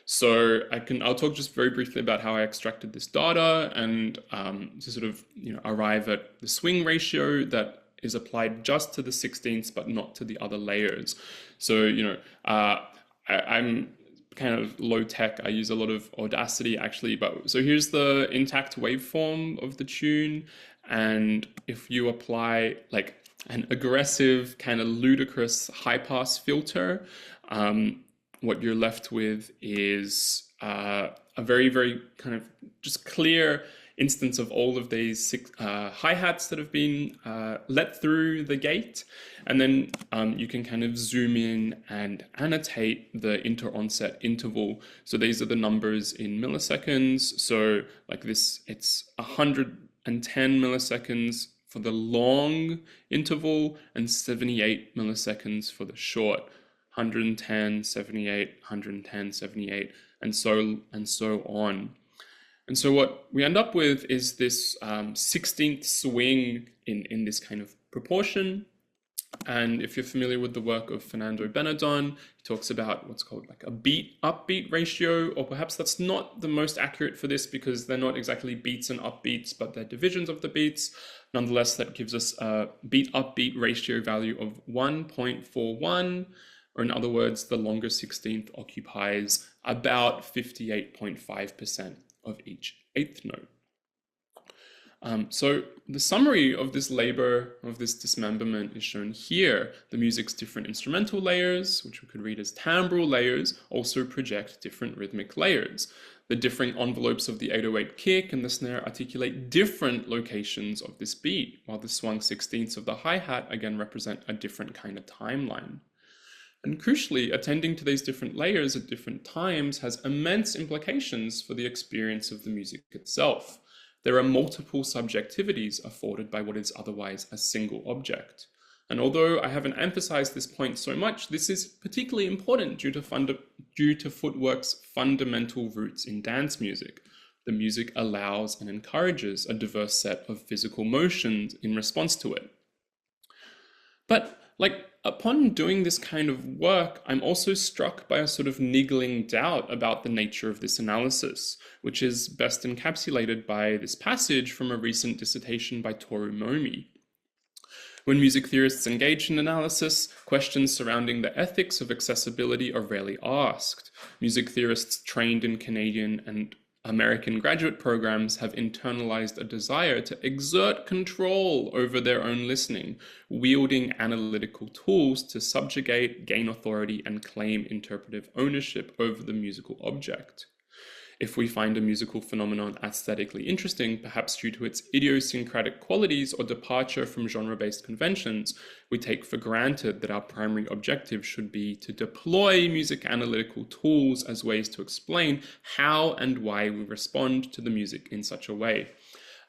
So I'll talk just very briefly about how I extracted this data and to sort of arrive at the swing ratio that is applied just to the sixteenths but not to the other layers. So I'm kind of low tech. I use a lot of Audacity actually, but so here's the intact waveform of the tune, and if you apply like an aggressive kind of ludicrous high pass filter, what you're left with is a very, very kind of just clear instance of all of these hi-hats that have been let through the gate. And then you can kind of zoom in and annotate the inter-onset interval. So these are the numbers in milliseconds. So like this, it's 110 milliseconds for the long interval and 78 milliseconds for the short. 110, 78, 110, 78, and so on. And so what we end up with is this 16th swing in this kind of proportion. And if you're familiar with the work of Fernando Benedon, he talks about what's called like a beat-upbeat ratio, or perhaps that's not the most accurate for this because they're not exactly beats and upbeats, but they're divisions of the beats. Nonetheless, that gives us a beat-upbeat ratio value of 1.41, or in other words, the longer 16th occupies about 58.5% of each eighth note. So the summary of this labor, of this dismemberment, is shown here. The music's different instrumental layers, which we could read as timbral layers, also project different rhythmic layers. The differing envelopes of the 808 kick and the snare articulate different locations of this beat, while the swung 16ths of the hi-hat again represent a different kind of timeline. And crucially, attending to these different layers at different times has immense implications for the experience of the music itself. There are multiple subjectivities afforded by what is otherwise a single object. And although I haven't emphasized this point so much, this is particularly important due to Footwork's fundamental roots in dance music. The music allows and encourages a diverse set of physical motions in response to it. But upon doing this kind of work, I'm also struck by a sort of niggling doubt about the nature of this analysis, which is best encapsulated by this passage from a recent dissertation by Toru Momi. When music theorists engage in analysis, questions surrounding the ethics of accessibility are rarely asked. Music theorists trained in Canadian and American graduate programs have internalized a desire to exert control over their own listening, wielding analytical tools to subjugate, gain authority, and claim interpretive ownership over the musical object. If we find a musical phenomenon aesthetically interesting, perhaps due to its idiosyncratic qualities or departure from genre-based conventions, we take for granted that our primary objective should be to deploy music analytical tools as ways to explain how and why we respond to the music in such a way.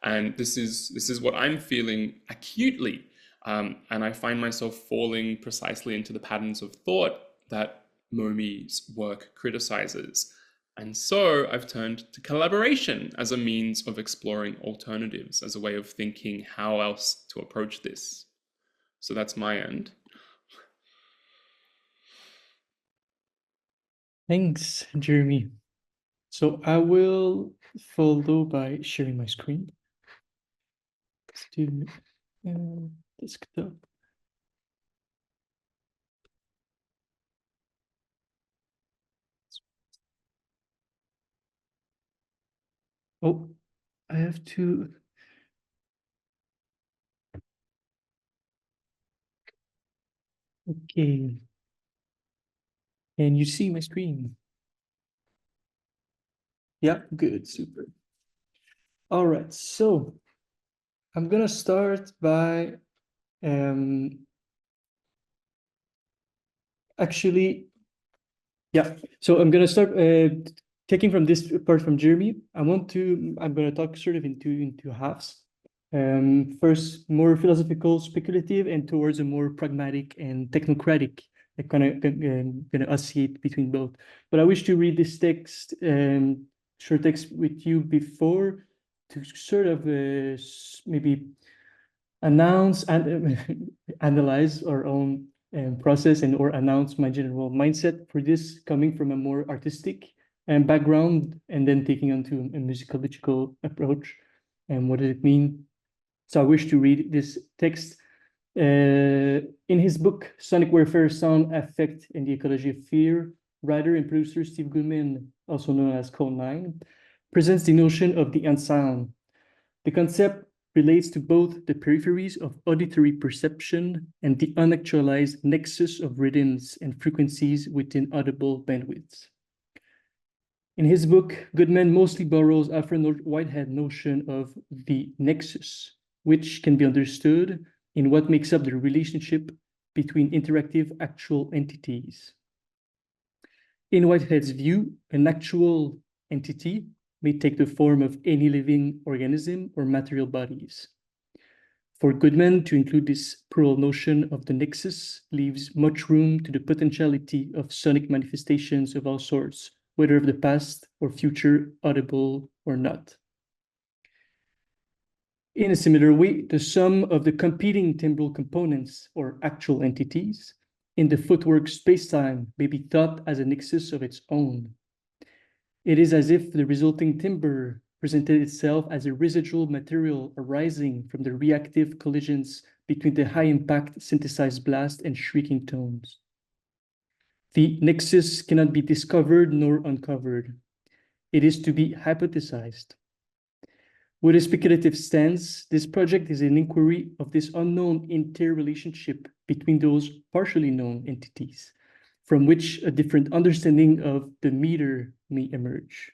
And this is what I'm feeling acutely, and I find myself falling precisely into the patterns of thought that Momi's work criticizes. And so I've turned to collaboration as a means of exploring alternatives, as a way of thinking how else to approach this. So that's my end. Thanks, Jeremy. So I will follow by sharing my screen. Let's do desktop. Oh, I have to. Okay. Can you see my screen? Yeah, good, super. All right, so I'm gonna start by actually, yeah. So I'm gonna start taking from this part from Jeremy. I'm gonna talk sort of into halves. First, more philosophical, speculative, and towards a more pragmatic and technocratic. I kind of gonna oscillate between both. But I wish to read this text, short text, with you before to sort of maybe announce and analyze our own process and or announce my general mindset for this, coming from a more artistic background and then taking onto a musicological approach. And what does it mean? So I wish to read this text. In his book, Sonic Warfare, Sound, Affect, and the Ecology of Fear, writer and producer Steve Goodman, also known as Code 9, presents the notion of the unsound. The concept relates to both the peripheries of auditory perception and the unactualized nexus of rhythms and frequencies within audible bandwidths. In his book, Goodman mostly borrows Alfred Whitehead's notion of the nexus, which can be understood in what makes up the relationship between interactive actual entities. In Whitehead's view, an actual entity may take the form of any living organism or material bodies. For Goodman, to include this plural notion of the nexus leaves much room to the potentiality of sonic manifestations of all sorts, whether of the past or future, audible or not. In a similar way, the sum of the competing timbral components or actual entities in the footwork spacetime may be thought as a nexus of its own. It is as if the resulting timbre presented itself as a residual material arising from the reactive collisions between the high-impact synthesized blast and shrieking tones. The nexus cannot be discovered nor uncovered. It is to be hypothesized. With a speculative stance, this project is an inquiry of this unknown interrelationship between those partially known entities, from which a different understanding of the meter may emerge.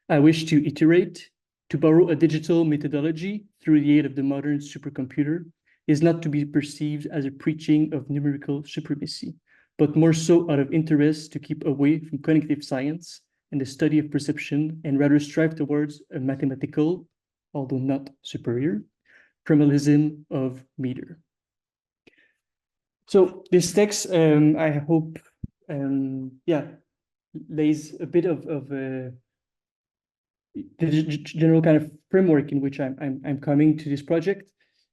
I wish to iterate, to borrow a digital methodology through the aid of the modern supercomputer is not to be perceived as a preaching of numerical supremacy, but more so out of interest to keep away from cognitive science and the study of perception, and rather strive towards a mathematical, although not superior, primalism of meter. So this text, I hope, lays a bit of the general kind of framework in which I'm coming to this project,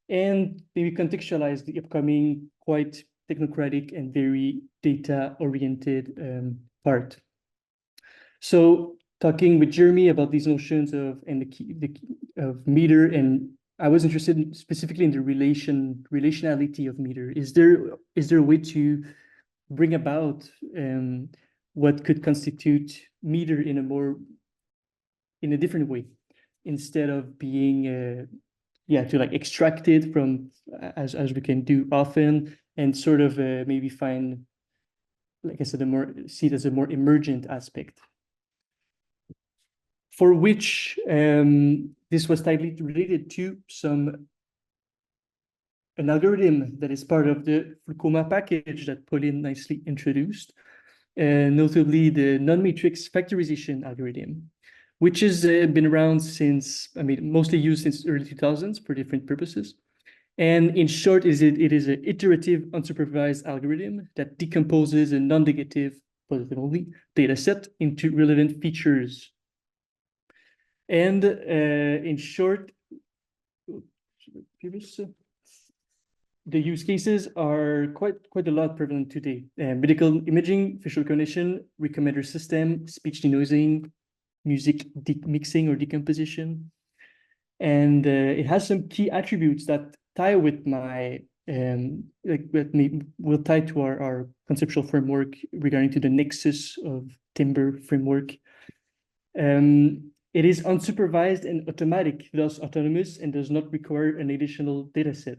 and maybe contextualize the upcoming quite technocratic and very data-oriented part. So talking with Jeremy about these notions of of meter, and I was interested specifically in the relationality of meter. Is there a way to bring about what could constitute meter in a different way, instead of being to like extract it from as we can do often, and sort of maybe find, like I said, see it as a more emergent aspect, for which this was tightly related to an algorithm that is part of the Foucault package that Pauline nicely introduced, notably the non-matrix factorization algorithm, which has been around since, mostly used since early 2000s for different purposes. And in short, it is an iterative unsupervised algorithm that decomposes a non-negative, positive only, data set into relevant features. And in short, the use cases are quite a lot prevalent today. Medical imaging, facial recognition, recommender system, speech denoising, music mixing or decomposition. And it has some key attributes that tie with my, will tie to our conceptual framework regarding to the nexus of timbre framework. It is unsupervised and automatic, thus autonomous, and does not require an additional data set.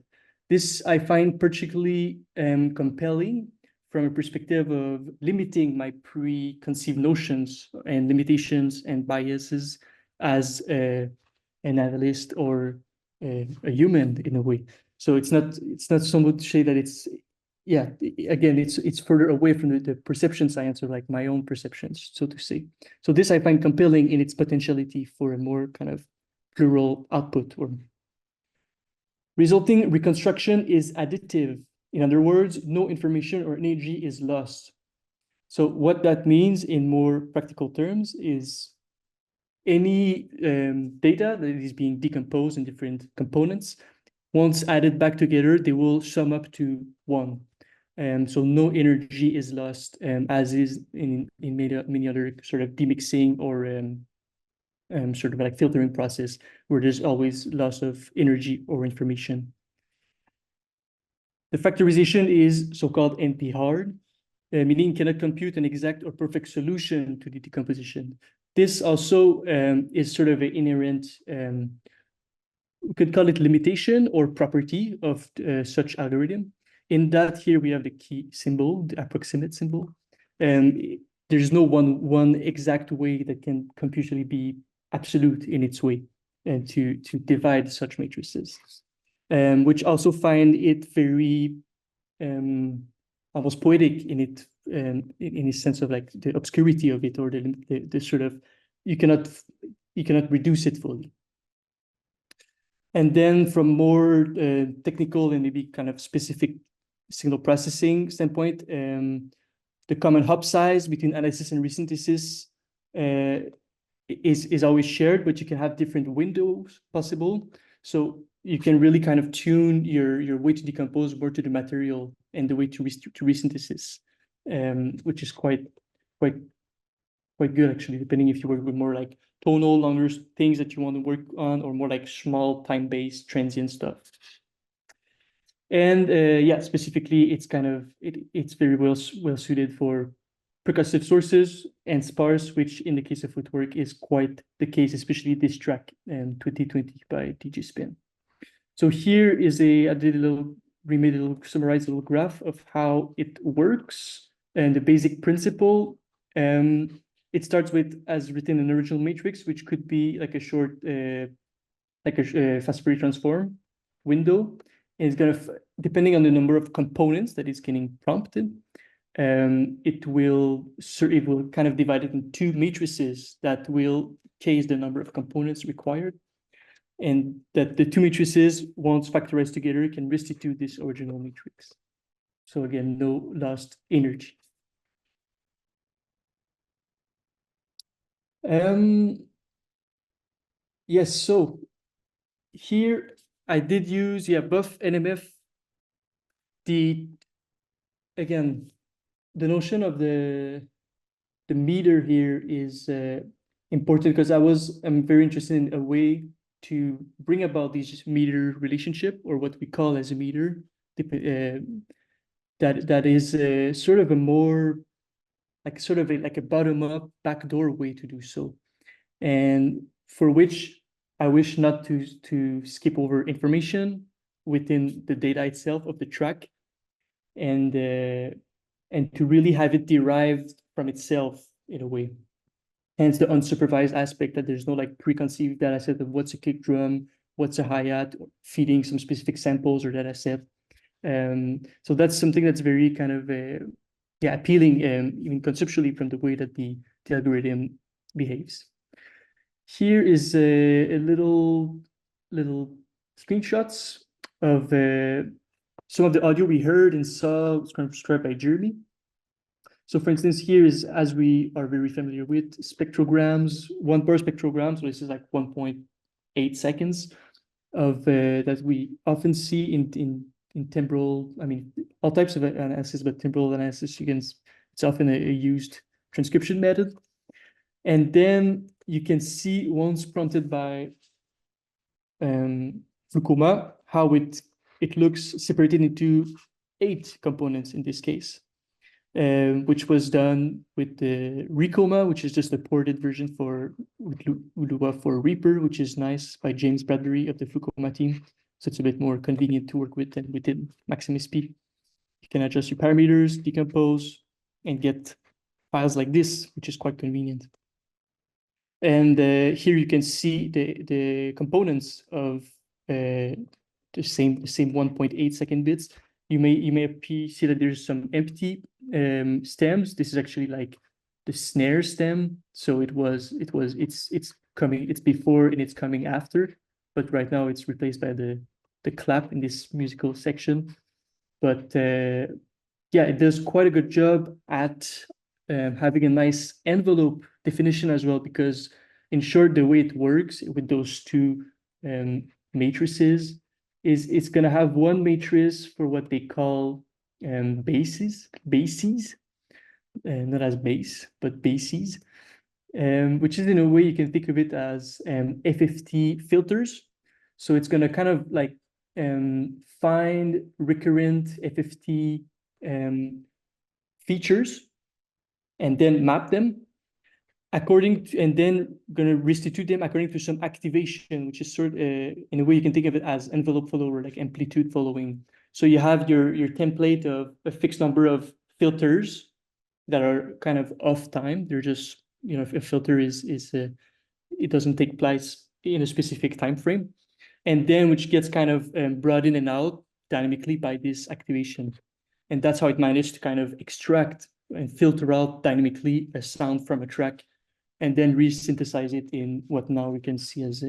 This I find particularly compelling from a perspective of limiting my preconceived notions and limitations and biases as an analyst or a human in a way. So it's not so much to say that it's, again, it's further away from the perception science, or like my own perceptions, so to say. So this I find compelling in its potentiality for a more kind of plural output, or resulting reconstruction is additive. In other words, no information or energy is lost. So what that means in more practical terms is any data that is being decomposed in different components, once added back together, they will sum up to one. So no energy is lost, as is in many other sort of demixing or sort of like filtering process, where there's always loss of energy or information. The factorization is so-called NP-hard, meaning cannot compute an exact or perfect solution to the decomposition. This also is sort of an inherent we could call it limitation or property of such algorithm. In that, here we have the key symbol, the approximate symbol. And there's no one exact way that can computationally be absolute in its way and to divide such matrices. Which also find it very almost poetic in it, in a sense of like the obscurity of it, or the sort of you cannot reduce it fully. And then from more technical and maybe kind of specific signal processing standpoint, the common hop size between analysis and resynthesis is always shared, but you can have different windows possible. So you can really kind of tune your way to decompose more to the material and the way to resynthesis, which is quite good actually, depending if you work with more like tonal, longer things that you want to work on, or more like small time-based transient stuff. And yeah, specifically, it's kind of it's very well suited for percussive sources and sparse, which in the case of Footwork is quite the case, especially this track 2020 by DJ Spin. So here is I summarized a little graph of how it works and the basic principle. It starts with as written in original matrix, which could be like a short, like a fast Fourier transform window. And it's gonna, depending on the number of components that is getting prompted, it will kind of divide it in two matrices that will case the number of components required. And that the two matrices, once factorized together, can restitute this original matrix. So again, no lost energy. Yes, so here I did use buff NMF. Again, the notion of the meter here is important because I'm very interested in a way to bring about this meter relationship, or what we call as a meter, that is sort of a more like a bottom-up backdoor way to do so, and for which I wish not to skip over information within the data itself of the track, and to really have it derived from itself in a way. Hence the unsupervised aspect, that there's no like preconceived data set of what's a kick drum, what's a hi-hat, feeding some specific samples or data set. So that's something that's very kind of appealing, even conceptually, from the way that the algorithm behaves. Here is a little screenshots of some of the audio we heard and saw transcribed by Jeremy. So for instance, here is, as we are very familiar with, spectrograms, 1 per spectrogram. So this is like 1.8 seconds of that we often see in Timbral. I mean, all types of analysis, but Timbral analysis, it's often a used transcription method. And then you can see, once prompted by Fukuma, how it looks separated into 8 components in this case, which was done with the Recoma, which is just a ported version with Lua for Reaper, which is nice, by James Bradbury of the Fukuma team. So it's a bit more convenient to work with than within Maximus P. You can adjust your parameters, decompose, and get files like this, which is quite convenient. And here you can see the components of the same 1.8 second bits. You may see that there's some empty stems. This is actually like the snare stem. So it's before and it's coming after, but right now it's replaced by the clap in this musical section. But yeah, it does quite a good job at having a nice envelope definition as well, because in short, the way it works with those two matrices is it's going to have one matrix for what they call bases, not as base, but bases, which is, in a way, you can think of it as FFT filters. So it's going to kind of like find recurrent FFT features and then map them. and then going to restitute them according to some activation, which is in a way you can think of it as envelope follower, like amplitude following. So you have your template of a fixed number of filters that are kind of off time. They're just, if a filter it doesn't take place in a specific time frame, and then which gets kind of brought in and out dynamically by this activation. And that's how it managed to kind of extract and filter out dynamically a sound from a track, and then re-synthesize it in what now we can see as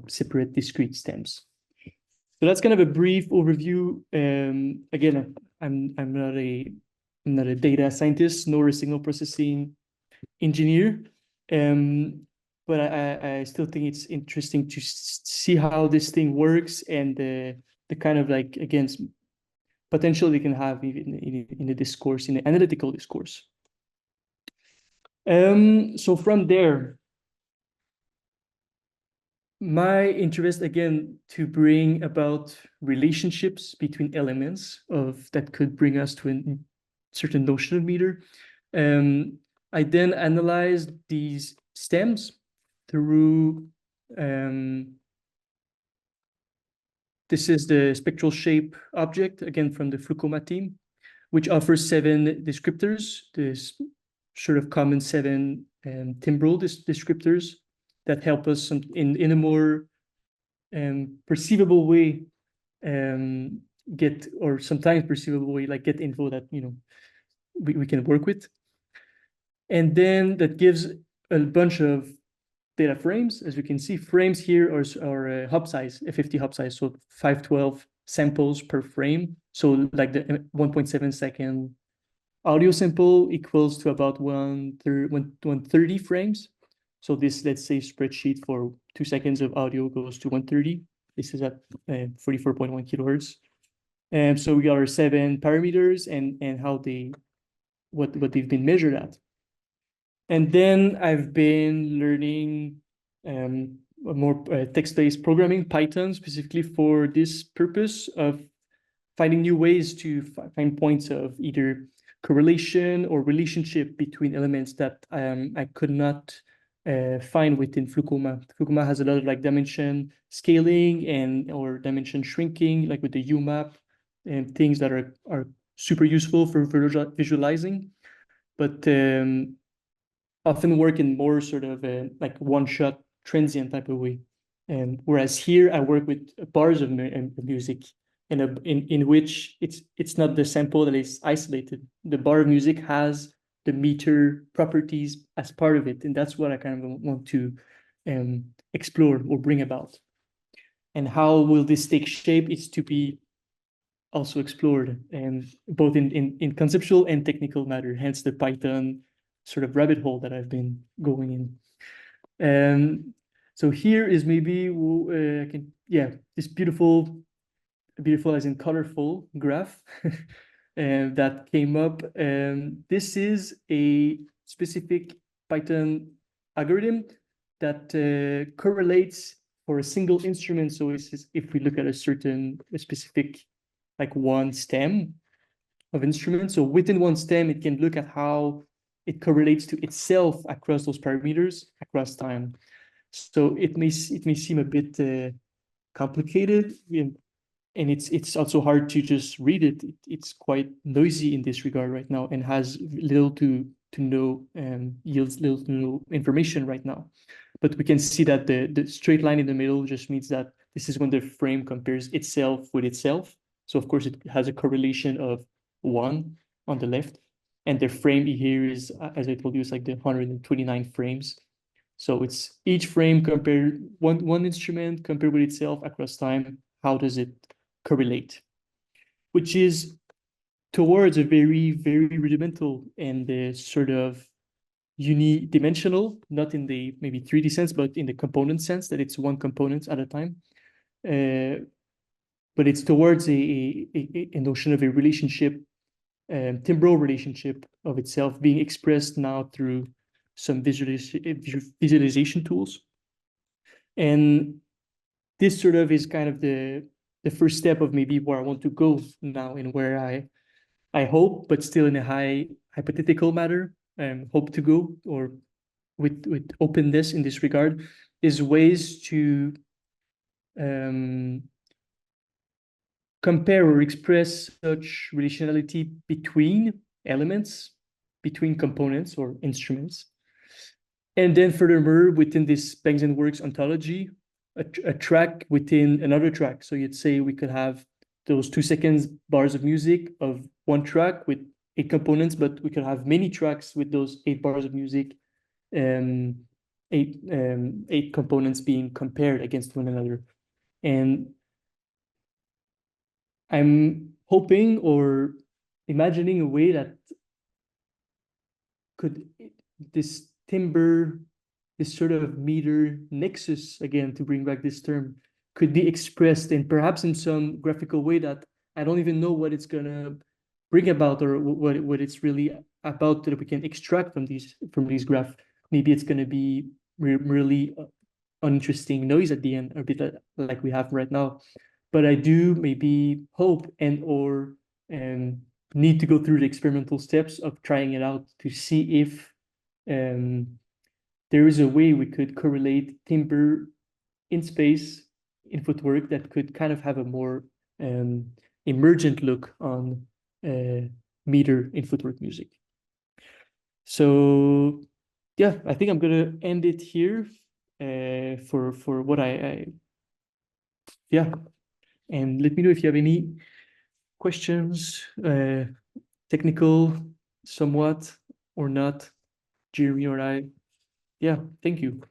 separate discrete stems. So that's kind of a brief overview. Again, I'm not a data scientist nor a signal processing engineer, but I still think it's interesting to see how this thing works and the kind of like, again, potential they can have even in the discourse, in the analytical discourse. So from there, my interest again to bring about relationships between elements that could bring us to a certain notion of meter. I then analyzed these stems through this is the spectral shape object, again from the Flucoma team, which offers 7 descriptors, this sort of common 7 timbral descriptors that help us in a more perceivable way or sometimes perceivable way, like get info that we can work with. And then that gives a bunch of data frames. As we can see, frames here are hop size, a 50 hop size, so 512 samples per frame. So like the 1.7 second audio sample equals to about 130 frames. So this, let's say, spreadsheet for 2 seconds of audio goes to 130. This is at 44.1 kilohertz. And so we got our 7 parameters and how what they've been measured at. And then I've been learning more text-based programming, Python, specifically for this purpose of finding new ways to find points of either correlation or relationship between elements that I could not find within Flucoma. Flucoma has a lot of like dimension scaling or dimension shrinking, like with the UMAP, and things that are super useful for visualizing, but often work in more sort of like one-shot transient type of way. Whereas here I work with bars of music in which it's not the sample that is isolated. The bar of music has the meter properties as part of it. And that's what I kind of want to explore or bring about. And how will this take shape is to be also explored, both in conceptual and technical matter, hence the Python sort of rabbit hole that I've been going in. So here is maybe, this beautiful as in colorful graph that came up. This is a specific Python algorithm that correlates for a single instrument. So if we look at a specific, like one stem of instrument, so within one stem, it can look at how it correlates to itself across those parameters across time. So it may seem a bit complicated, and it's also hard to just read it. It's quite noisy in this regard right now and has little to no yields little to no information right now. But we can see that the straight line in the middle just means that this is when the frame compares itself with itself. So of course it has a correlation of 1 on the left, and the frame here is, as I told you, it's like the 129 frames. So it's each frame compared one instrument compared with itself across time. How does it correlate? Which is towards a very, very rudimental and sort of unidimensional, not in the maybe 3D sense, but in the component sense that it's one component at a time. But it's towards a notion of a relationship, timbral relationship of itself being expressed now through some visualization tools. And this sort of is kind of the first step of maybe where I want to go now and where I hope, but still in a hypothetical matter, hope to go, or with openness in this regard, is ways to compare or express such relationality between elements, between components or instruments. And then furthermore, within this Banks and Works ontology, a track within another track. So you'd say we could have those 2 seconds bars of music of one track with 8 components, but we could have many tracks with those 8 bars of music, 8 components being compared against one another. And I'm hoping or imagining a way that could this timbre, this sort of meter nexus, again, to bring back this term, could be expressed in perhaps in some graphical way that I don't even know what it's gonna bring about, or what it's really about, that we can extract from these graphs. Maybe it's gonna be really uninteresting noise at the end, a bit like we have right now. But I do maybe hope or need to go through the experimental steps of trying it out to see if there is a way we could correlate timbre in space, in footwork, that could kind of have a more emergent look on meter in footwork music. So yeah, I think I'm gonna end it here for what yeah. And let me know if you have any questions, technical, somewhat, or not, Jeremy or I. Yeah, thank you.